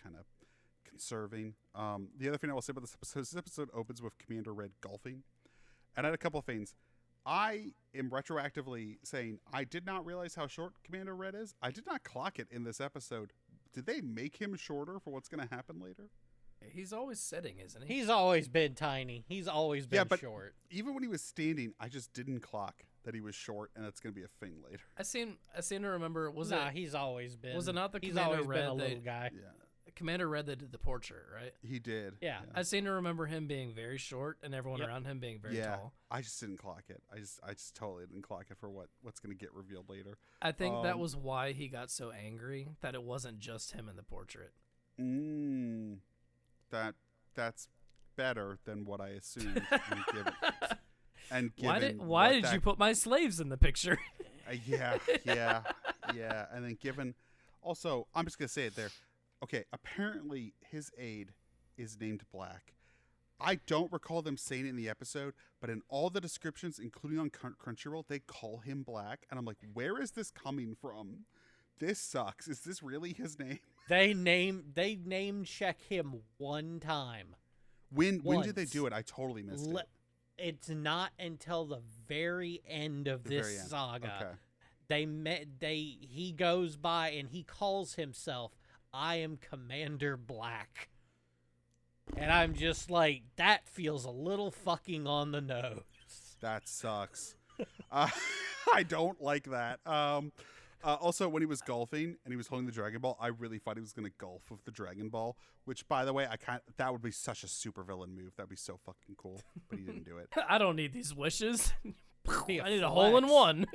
kind of conserving. The other thing I will say about this episode opens with Commander Red golfing, and I had a couple of things. I am retroactively saying I did not realize how short Commander Red is. I did not clock it in this episode. Did they make him shorter for what's going to happen later? He's always sitting, isn't he? He's always been tiny. He's always been short. Even when he was standing, I just didn't clock that he was short, and that's going to be a thing later. I seem to remember. He's always been. Was it not the He's Commander always Red been a little guy. Yeah. Commander Red that did the portrait, right? He did. Yeah. I seem to remember him being very short and everyone around him being very tall. I just didn't clock it. I just totally didn't clock it for what's going to get revealed later. I think that was why he got so angry, that it wasn't just him in the portrait. That's better than what I assumed. Why did you put my slaves in the picture? Yeah. And then given, also, I'm just gonna say it there. Okay, apparently his aide is named Black. I don't recall them saying it in the episode, but in all the descriptions, including on Crunchyroll, they call him Black, and I'm like, where is this coming from? This sucks. Is this really his name? They name check him one time. When did they do it? I totally missed it. It's not until the very end of this saga. Okay. He goes by and he calls himself, I am Commander Black. And I'm just like, that feels a little fucking on the nose. That sucks. I don't like that. Also, when he was golfing and he was holding the Dragon Ball, I really thought he was going to golf with the Dragon Ball, which, by the way, that would be such a supervillain move. That'd be so fucking cool, but he didn't do it. I don't need these wishes. I need a hole in one.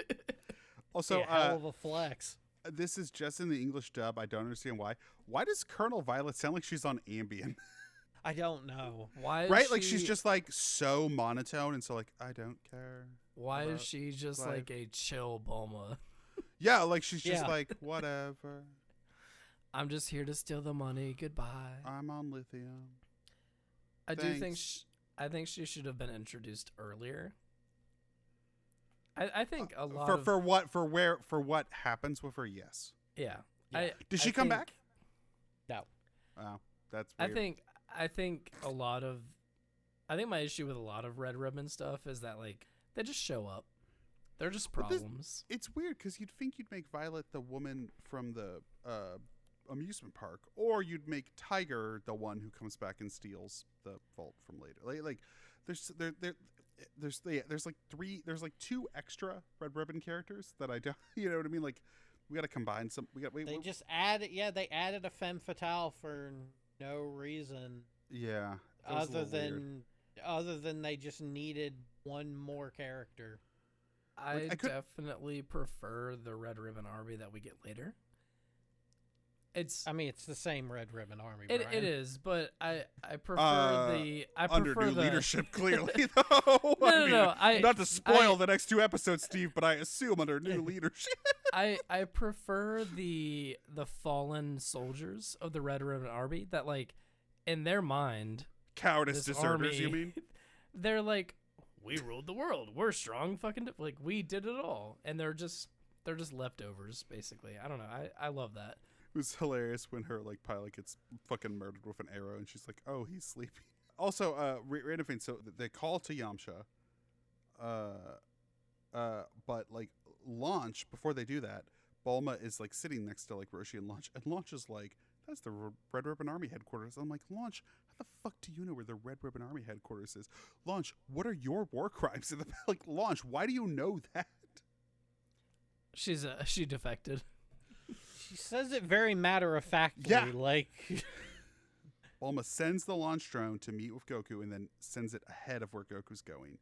Also, hell of a flex. This is just in the English dub. I don't understand why. Why does Colonel Violet sound like she's on Ambien? I don't know. Why? Right? Like she's just like so monotone and so like, I don't care. Why is she just like a chill Bulma? Yeah, like she's just like, whatever. I'm just here to steal the money. Goodbye. I'm on lithium. I think she should have been introduced earlier. I think a lot for what happens with her. Yes. Yeah. Did she come back? No. Wow, that's weird. I think my issue with a lot of Red Ribbon stuff is that like they just show up. They're just problems. It's weird because you'd think you'd make Violet the woman from the amusement park, or you'd make Tiger the one who comes back and steals the vault from later. Like there's like two extra Red Ribbon characters that I don't. You know what I mean? Like we got to combine some. They added a femme fatale for no reason. Yeah. Other than they just needed one more character. I definitely prefer the Red Ribbon Army that we get later. It's the same Red Ribbon Army. It is, but I prefer under new leadership. Clearly, though. No. Not to spoil the next two episodes, Steve, but I assume under new leadership. I prefer the fallen soldiers of the Red Ribbon Army that, like, in their mind, cowardice deserters. Army, you mean? They're like, we ruled the world. We're strong. Like we did it all, and they're just leftovers, basically. I don't know. I love that. It was hilarious when her like pilot gets fucking murdered with an arrow, and she's like, "Oh, he's sleeping." Also, random thing. So they call to Yamcha, but like Launch before they do that, Bulma is like sitting next to like Roshi and Launch is like, "That's the Red Ribbon Army headquarters." I'm like, Launch, how the fuck do you know where the Red Ribbon Army headquarters is? Launch, what are your war crimes in the like? Launch, why do you know that? She defected. She says it very matter-of-factly, Yeah. like... Bulma sends the launch drone to meet with Goku and then sends it ahead of where Goku's going.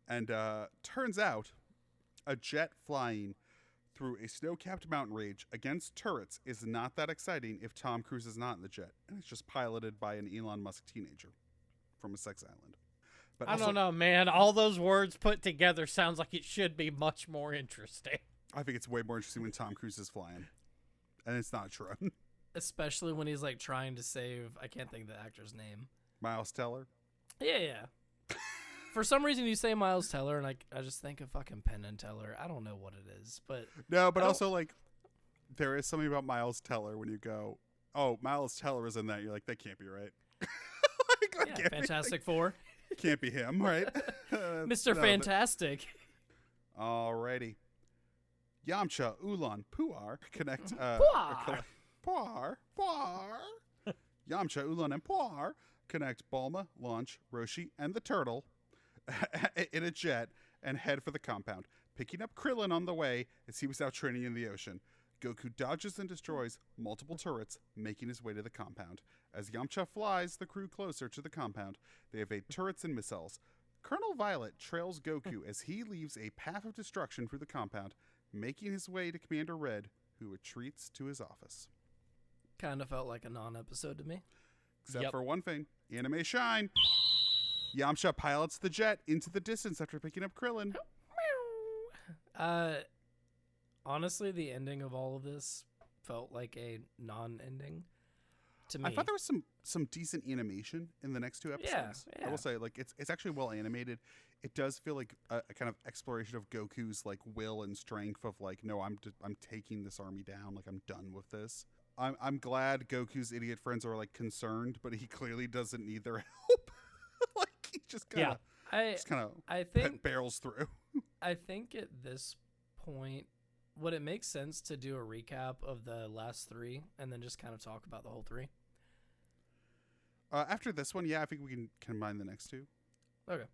And turns out a jet flying through a snow-capped mountain range against turrets is not that exciting if Tom Cruise is not in the jet. And it's just piloted by an Elon Musk teenager from a sex island. But I don't know, man. All those words put together sounds like it should be much more interesting. I think it's way more interesting when Tom Cruise is flying. And it's not true. Especially when he's like trying to save, I can't think of the actor's name. Miles Teller. Yeah. For some reason you say Miles Teller and I just think of fucking Penn and Teller. I don't know what it is, but No, but also like there is something about Miles Teller when you go, oh, Miles Teller is in that. You're like, that can't be right. Like, that yeah, Fantastic Four. Can't be him, right? Mr. Fantastic. Alrighty. Yamcha, Ulan, Puar connect. Puar. Yamcha, Ulan, and Puar connect Bulma, Launch, Roshi, and the turtle in a jet and head for the compound, picking up Krillin on the way as he was out training in the ocean. Goku dodges and destroys multiple turrets, making his way to the compound. As Yamcha flies the crew closer to the compound, they evade turrets and missiles. Colonel Violet trails Goku as he leaves a path of destruction through the compound, making his way to Commander Red, who retreats to his office. Kind of felt like a non-episode to me. Except for one thing. Anime shine. Yamcha pilots the jet into the distance after picking up Krillin. Honestly, the ending of all of this felt like a non-ending to me. I thought there was some decent animation in the next two episodes. Yeah. I will say, like, it's actually well animated. It does feel like a kind of exploration of Goku's like will and strength of like, no, I'm taking this army down. Like, I'm done with this. I'm glad Goku's idiot friends are like concerned, but he clearly doesn't need their help. Like, he just kind of I think barrels through. I think at this point, would it make sense to do a recap of the last three and then just kind of talk about the whole three? After this one, yeah, I think we can combine the next two. Okay.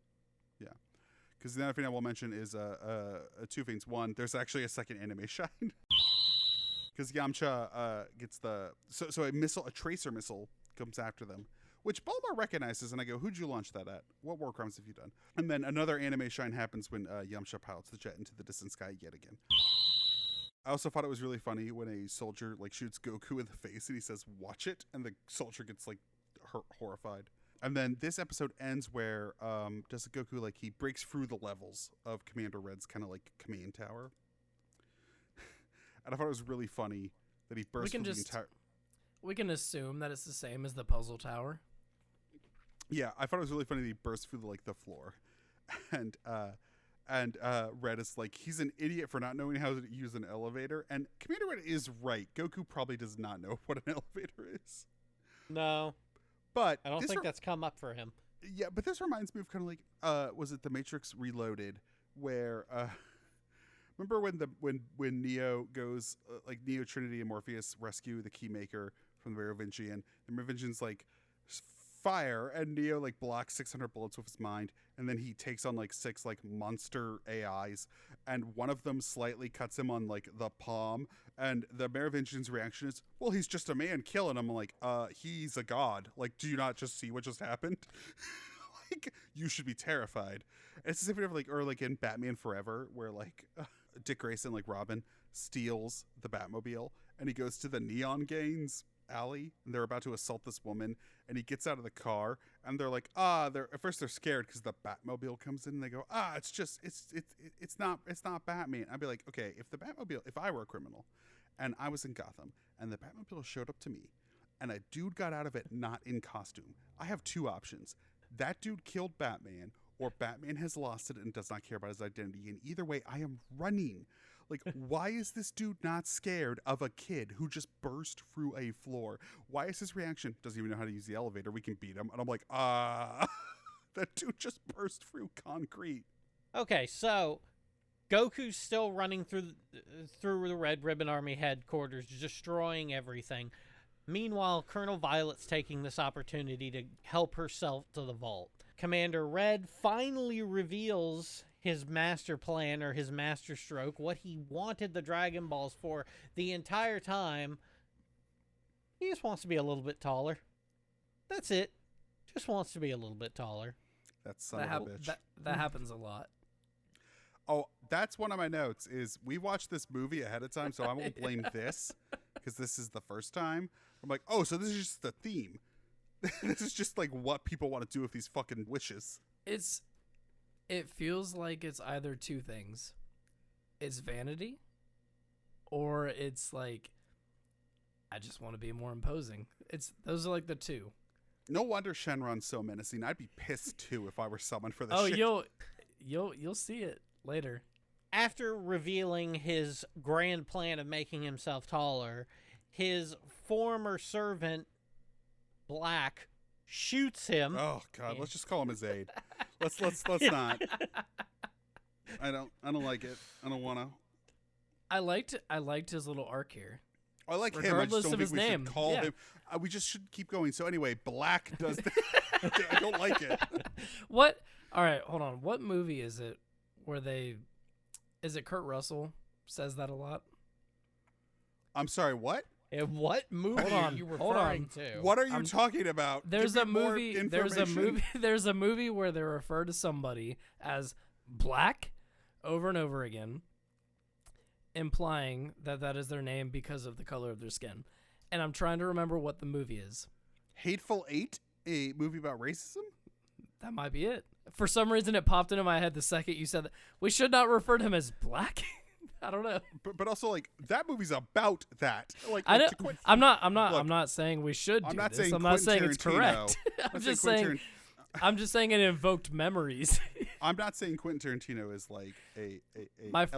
Yeah. Because the other thing I will mention is two things. One, there's actually a second anime shine. Because Yamcha gets so a tracer missile comes after them, which Bulma recognizes, and I go, who'd you launch that at? What war crimes have you done? And then another anime shine happens when Yamcha pilots the jet into the distant sky yet again. I also thought it was really funny when a soldier like shoots Goku in the face and he says, watch it, and the soldier gets like horrified. And then this episode ends where does Goku like he breaks through the levels of Commander Red's kind of like command tower. And I thought it was really funny that he burst through the entire... We can assume that it's the same as the puzzle tower. Yeah, I thought it was really funny that he burst through the floor. And Red is like, he's an idiot for not knowing how to use an elevator. And Commander Red is right. Goku probably does not know what an elevator is. No. But I don't think that's come up for him. Yeah, but this reminds me of kind of like, was it The Matrix Reloaded, where... remember when Neo goes, like Neo, Trinity, and Morpheus rescue the Keymaker from the Merovingian? The Merovingian's like, fire, and Neo like blocks 600 bullets with his mind, and then he takes on like 6 like monster AIs, and one of them slightly cuts him on like the palm, and the Merovingian's reaction is, well, he's just a man, killing him. I'm like, he's a god. Like, do you not just see what just happened? Like, you should be terrified. It's as if like in Batman Forever, where like Dick Grayson, like Robin, steals the Batmobile and he goes to the Neon Gangs alley and they're about to assault this woman, and he gets out of the car and they're like, at first they're scared because the Batmobile comes in and they go, it's not Batman. I'd be like, okay, if I were a criminal and I was in Gotham and the Batmobile showed up to me and a dude got out of it not in costume, I have two options. That dude killed Batman, or Batman has lost it and does not care about his identity. And either way, I am running. Like, why is this dude not scared of a kid who just burst through a floor? Why is his reaction, doesn't even know how to use the elevator, we can beat him? And I'm like, that dude just burst through concrete. Okay, so Goku's still running through the Red Ribbon Army headquarters, destroying everything. Meanwhile, Colonel Violet's taking this opportunity to help herself to the vault. Commander Red finally reveals his master plan or his master stroke, what he wanted the Dragon Balls for the entire time. He just wants to be a little bit taller. That's it. Just wants to be a little bit taller. That son of a bitch. That happens a lot. Oh, that's one of my notes is we watched this movie ahead of time, so I won't blame this because this is the first time. I'm like, oh, so this is just the theme. This is just like what people want to do with these fucking wishes. It feels like it's either two things. It's vanity, or it's like, I just want to be more imposing. Those are like the two. No wonder Shenron's so menacing. I'd be pissed too if I were summoned for this shit. You'll see it later. After revealing his grand plan of making himself taller, his former servant, Black, shoots him. Oh God, let's just call him his aide. Let's not. I don't like it. I don't want to. I liked his little arc here. I like him. I just Regardless don't of think his we name. should call Yeah. him. We just should keep going. So anyway, Black does that. I don't like it. What? All right, hold on. What movie is it where is it Kurt Russell says that a lot? I'm sorry, what? And what movie Hold are on, you hold referring on. to? What are you talking about? There's Give a me more movie. There's a information. movie. There's a movie where they refer to somebody as Black over and over again, implying that that is their name because of the color of their skin. And I'm trying to remember what the movie is. Hateful Eight, a movie about racism? That might be it. For some reason, it popped into my head the second you said that. We should not refer to him as Black. I don't know. But also, like, that movie's about that. Like, I like, don't, to quit- I'm Look, not saying we should do I'm not this. saying I'm not Quentin saying it's Tarantino. correct. I'm I'm not just Quentin saying. I'm just saying it invoked memories. I'm not saying Quentin Tarantino is like My-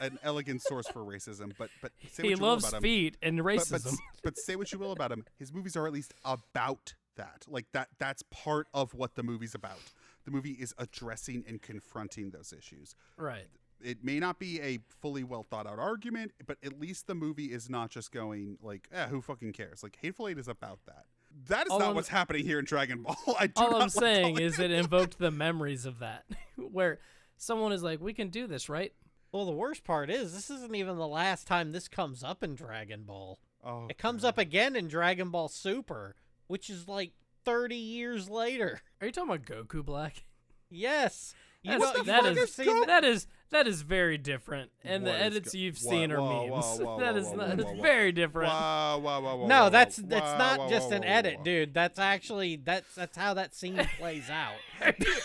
an elegant source for racism, but say what He you will loves about him. feet and But, racism. but say what you will about him. His movies are at least about that. Like that's part of what the movie's about. The movie is addressing and confronting those issues. Right. It may not be a fully well thought out argument, but at least the movie is not just going like, who fucking cares? Like Hateful Eight is about that. That is not what's happening here in Dragon Ball. All I'm saying is it invoked the memories of that, where someone is like, we can do this, right? Well, the worst part is this isn't even the last time this comes up in Dragon Ball. Oh, It comes up again in Dragon Ball Super, which is like 30 years later. Are you talking about Goku Black? Yes. You That's- know, that you've never is- seen that is very different, and What the is edits go- you've whoa, seen are whoa, memes. whoa, That whoa, is whoa, not. whoa, It's whoa, whoa. very different. Wow. No, that's Whoa, not whoa, just whoa, an whoa, edit, whoa. dude. That's actually that's how that scene plays out.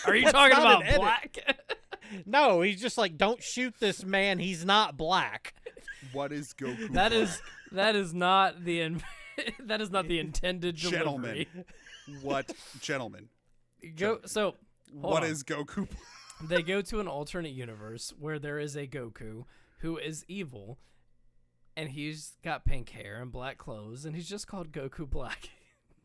Are you That's talking not about an edit. Black? No, he's just like, don't shoot this man. He's not black. What is Goku? that Black? is not the that is not the intended Gentlemen. delivery. What gentlemen? So hold What on. is Goku? Black? They go to an alternate universe where there is a Goku who is evil, and he's got pink hair and black clothes, and he's just called Goku Black.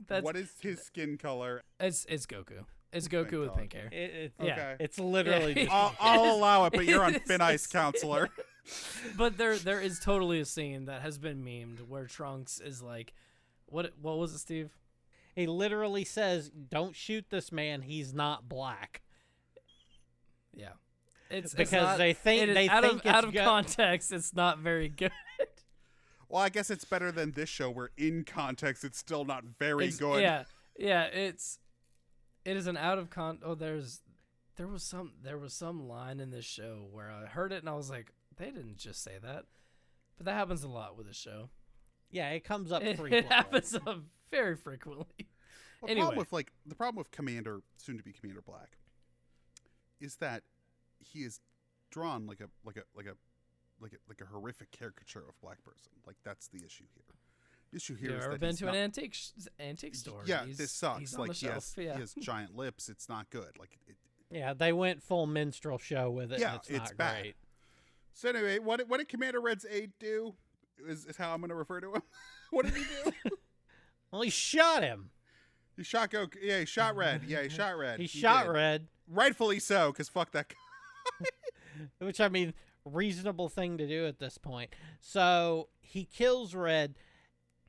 What is his skin color? It's Goku. It's Goku with pink hair. Yeah, Okay. it's literally Yeah. just I'll allow it, but you're on It's- thin ice, counselor. But there is totally a scene that has been memed where Trunks is like, what was it, Steve? he literally says, "Don't shoot this man. He's not black." Yeah, it's Because not- they think- it is they out think of out it's of go- context. It's not very good. Well, I guess it's better than this show, where in context it's still not very It's- good. Yeah. It is an out of Oh, there was some line in this show where I heard it and I was like, they didn't just say that. But that happens a lot with this show. Yeah, it comes up It frequently. happens very frequently. Well, Anyway. the problem with Commander, soon to be Commander Black, is that he is drawn like a horrific caricature of black person. Like that's the issue here. The issue here You is ever that been he's to not, an antique store? Yeah, He's- this sucks. he's on Like the shelf. he Yeah. has giant lips. It's not good. Like Yeah, they went full minstrel show with it. Yeah, and it's it's not bad. great. So anyway, what did Commander Red's aide do? Is how I'm going to refer to him. What did he do? Well, he shot him. He shot Goku. Yeah, he shot Red. Yeah, he shot Red. He shot did. Red, Rightfully so, because fuck that guy. which I mean, reasonable thing to do at this point. So he kills Red,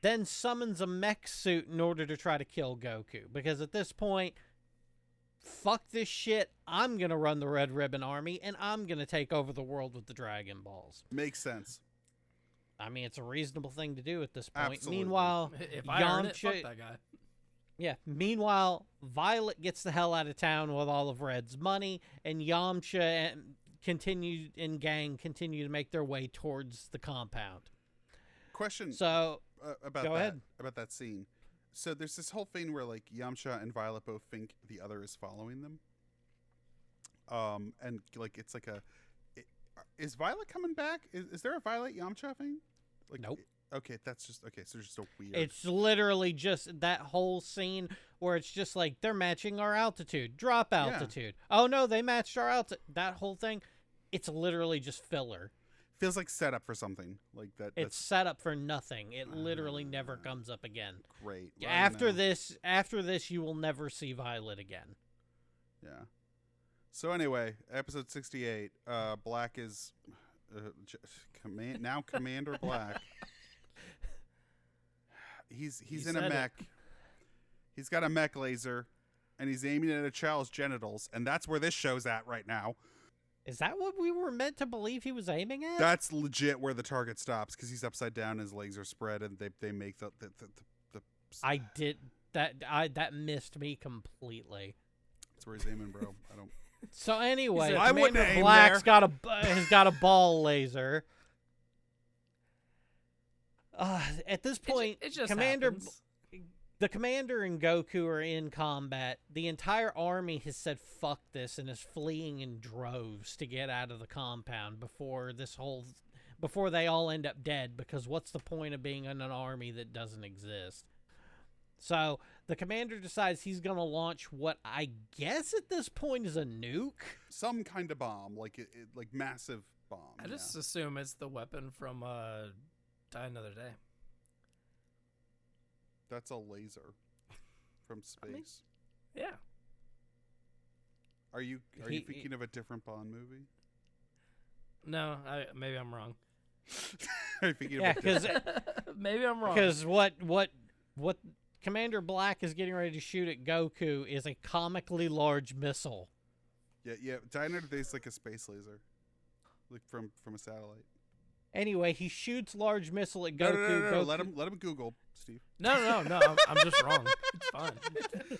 then summons a mech suit in order to try to kill Goku. Because at this point, fuck this shit. I'm going to run the Red Ribbon Army, and I'm going to take over the world with the Dragon Balls. Makes sense. I mean, it's a reasonable thing to do at this point. Absolutely. Meanwhile, If I earn it, fuck that guy. Yeah. Meanwhile, Violet gets the hell out of town with all of Red's money, and Yamcha and gang continue to make their way towards the compound. Question. So, about go that, ahead. about that scene. So there's this whole thing where like Yamcha and Violet both think the other is following them. And like it's like is Violet coming back? Is there a Violet Yamcha thing? Like, Nope. Okay, that's just okay. So just a weird. it's literally just that whole scene where it's just like they're matching our altitude, drop altitude. Oh no, they matched our altitude. That whole thing, it's literally just filler. Feels like set up for something like that. It's set up for nothing. It literally never comes up again. Great. After this, you will never see Violet again. Yeah. So anyway, episode 68. Black is now Commander Black. He's in a mech. He's got a mech laser, and he's aiming at a child's genitals, and that's where this show's at right now. Is that what we were meant to believe he was aiming at? That's legit where the target stops because he's upside down, his legs are spread, and they make the. I did that. That missed me completely. That's where he's aiming, bro. I don't. So anyway, said, I wouldn't Commander aim Black's there. has got a ball laser. At this point, It just Commander. happens. The commander and Goku are in combat. The entire army has said fuck this and is fleeing in droves to get out of the compound before they all end up dead, because what's the point of being in an army that doesn't exist? So the commander decides he's going to launch what I guess at this point is a nuke. Some kind of bomb, like like massive bomb. I just assume it's the weapon from Die Another Day. That's a laser from space. Yeah. Are you thinking of a different Bond movie? No, maybe I'm wrong. Are you thinking Yeah, of a different... because Maybe I'm wrong. what Commander Black is getting ready to shoot at Goku is a comically large missile. Yeah. Die Another Day is like a space laser, like from a satellite. Anyway, he shoots large missile at No, Goku. no. Goku- Let him Google, Steve. No, I'm just wrong. It's fine.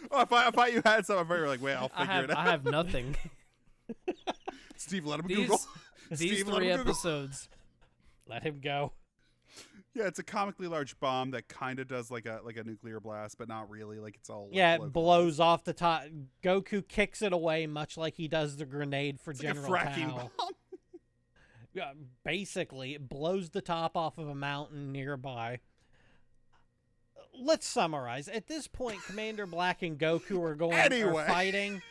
Oh, I thought you had something. You were like, wait, I'll figure it out. I have nothing. Steve, let him Google. These Steve, let 3 him Google. episodes. Let him go. Yeah, it's a comically large bomb that kind of does like a nuclear blast, but not really. Like it's all Yeah, like, it blows off the top. Goku kicks it away, much like he does the grenade for It's General like a fracking Tao. bomb. Yeah, basically, it blows the top off of a mountain nearby. Let's summarize. At this point, Commander Black and Goku are fighting.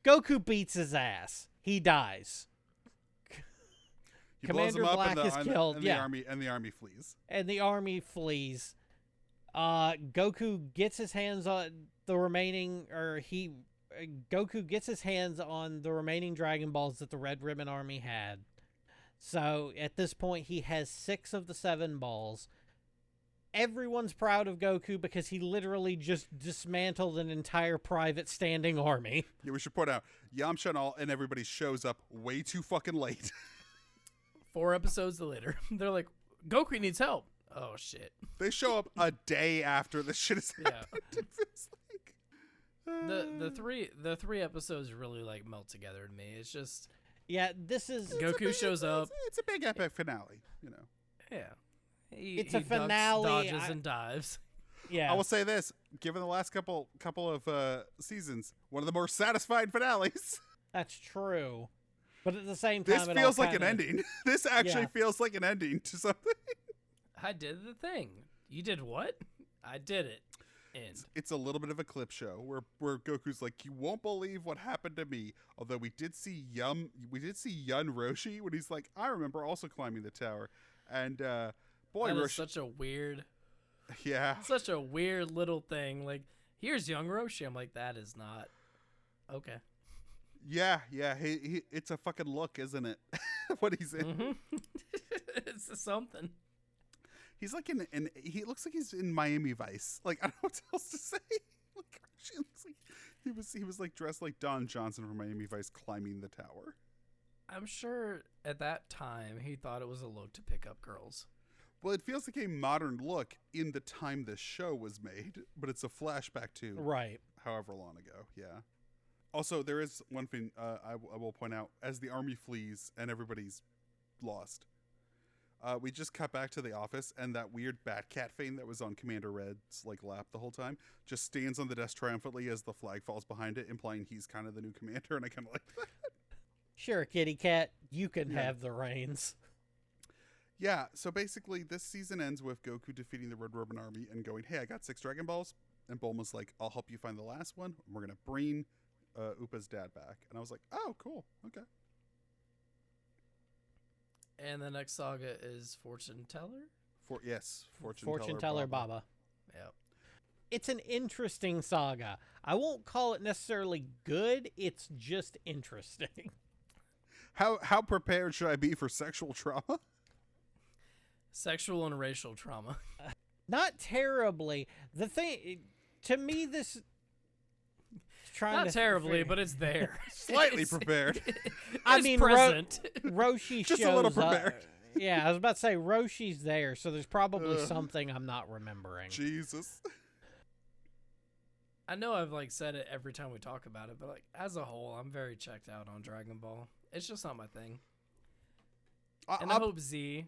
Goku beats his ass. He dies. He Commander blows him up Black is killed. and Yeah. the army flees. And the army flees. Goku gets his hands on the remaining, Goku gets his hands on the remaining Dragon Balls that the Red Ribbon Army had. So at this point, he has 6 of the 7 balls. Everyone's proud of Goku because he literally just dismantled an entire private standing army. Yeah, we should point out Yamcha and everybody shows up way too fucking late. 4 episodes later, they're like, Goku needs help. Oh shit. They show up a day after this shit has Yeah. happened. It feels like The 3 episodes really like melt together to me. It's just Yeah, this is... Goku shows up. It's a big epic finale, you know. Yeah. It's a ducks, finale. dodges and dives. Yeah. I will say this: given the last couple of seasons, one of the more satisfying finales. That's true. But at the same time, This it feels all like an kinda- ending. This actually Yeah. feels like an ending to something. I did the thing. You did what? I did it. End. It's a little bit of a clip show where Goku's like, "You won't believe what happened to me." Although we did see Yun Roshi when he's like, "I remember also climbing the tower," and boy, That is Roshi, such a weird, yeah, little thing. Like, here's young Roshi. I'm like, that is not okay. yeah. He it's a fucking look, isn't it? What he's in. Mm-hmm. It's something. He's like he looks like he's in Miami Vice. Like, I don't know what else to say. Like, Roshi looks like He was like dressed like Don Johnson from Miami Vice climbing the tower. I'm sure at that time he thought it was a look to pick up girls. Well, it feels like a modern look in the time the show was made, but it's a flashback to Right. however long ago. Yeah. Also, there is one thing I will point out. As the army flees and everybody's lost, we just cut back to the office, and that weird Batcat thing that was on Commander Red's like lap the whole time just stands on the desk triumphantly as the flag falls behind it, implying he's kind of the new commander, and I kind of like that. Sure, kitty cat, you can have the reins. Yeah, so basically this season ends with Goku defeating the Red Ribbon Army and going, hey, I got 6 Dragon Balls. And Bulma's like, I'll help you find the last one. And we're going to bring Upa's dad back. And I was like, oh, cool. Okay. And the next saga is Fortune Teller? Fortune Teller Baba. Yep. It's an interesting saga. I won't call it necessarily good. It's just interesting. How prepared should I be for sexual trauma? Sexual and racial trauma. Not terribly. The thing, to me, this... Not terribly, but it's there. Slightly prepared. I mean, present. Roshi Just shows a little prepared. Yeah, I was about to say Roshi's there, so there's probably something I'm not remembering. Jesus. I know I've like said it every time we talk about it, but like as a whole, I'm very checked out on Dragon Ball. It's just not my thing. And I hope Z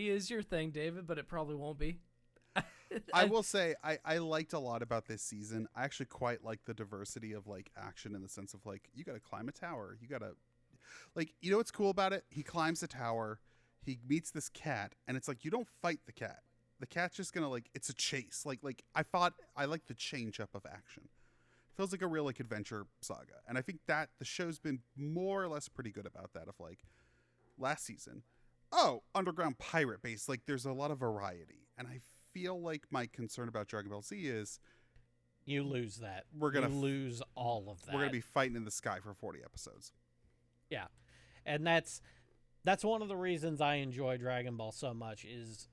is your thing, David, but it probably won't be. I will say I liked a lot about this season. I actually quite like the diversity of like action in the sense of like you got to climb a tower. You got to like, you know what's cool about it? He climbs the tower. He meets this cat and it's like you don't fight the cat. The cat's just going to like, it's a chase. Like I like the change up of action. Feels like a real like adventure saga. And I think that the show's been more or less pretty good about that of like last season. Oh, underground pirate base. Like there's a lot of variety. And I feel like my concern about Dragon Ball Z is you lose that. We're gonna lose all of that. We're gonna be fighting in the sky for 40 episodes. Yeah, and that's one of the reasons I enjoy Dragon Ball so much is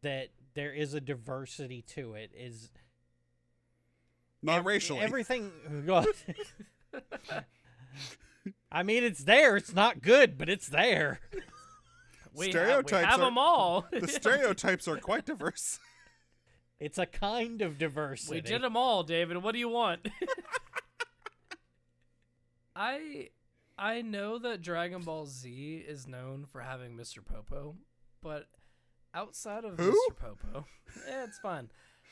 that there is a diversity to it. Is not racially everything. I mean, it's there. It's not good, but it's there. We have them all. The stereotypes are quite diverse. It's a kind of diversity. We did them all, David. What do you want? I know that Dragon Ball Z is known for having Mr. Popo, but outside of Who? Mr. Popo, it's fine.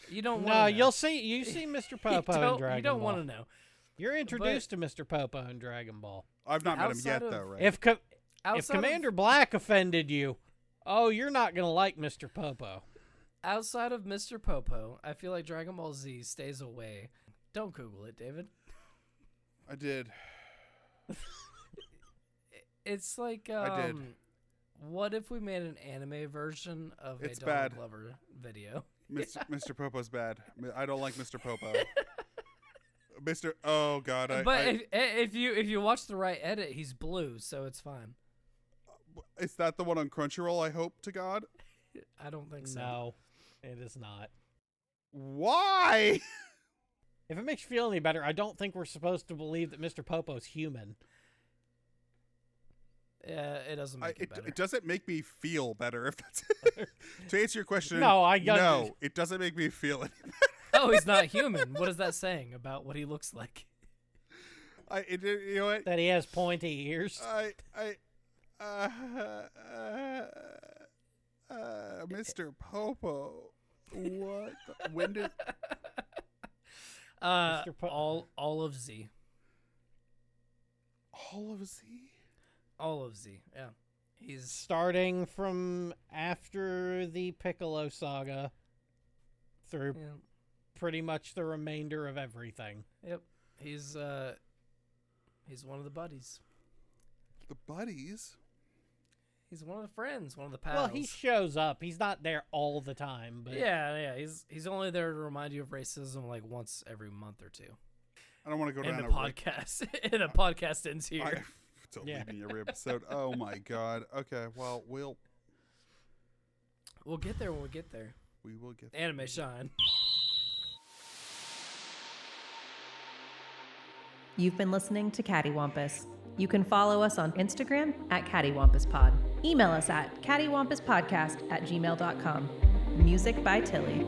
You don't want to know. You see Mr. Popo in Dragon Ball. You don't want to know. You're introduced to Mr. Popo in Dragon Ball. I've not met him yet, though, right? If Commander Black offended you, you're not going to like Mr. Popo. Outside of Mr. Popo, I feel like Dragon Ball Z stays away. Don't Google it, David. I did. It's like, I did. What if we made an anime version of It's a Donald bad. Glover video? Mr. Popo's bad. I don't like Mr. Popo. Oh God! If you watch the right edit, he's blue, so it's fine. Is that the one on Crunchyroll? I hope to God. I don't think so. No, it is not. Why? If it makes you feel any better, I don't think we're supposed to believe that Mr. Popo's human. Yeah, it doesn't make it better. It doesn't make me feel better. If that's to answer your question. No, it doesn't make me feel any better. Oh, he's not human. What is that saying about what he looks like? You know what? That he has pointy ears. Mr. Popo. What? When did? All of Z. All of Z. All of Z. Yeah, he's starting from after the Piccolo saga through pretty much the remainder of everything. Yep, he's one of the buddies. The buddies. He's one of the friends, one of the pals. Well, he shows up. He's not there all the time, but yeah. He's only there to remind you of racism like once every month or two. I don't want to go down a podcast. And the podcast ends here. Deleting every episode. Oh my God. Okay. Well, we'll get there when we get there. We will get there. Anime Shine. You've been listening to Cattywampus. You can follow us on Instagram at CattyWampusPod. Email us at cattywampuspodcast@gmail.com. Music by Tilly.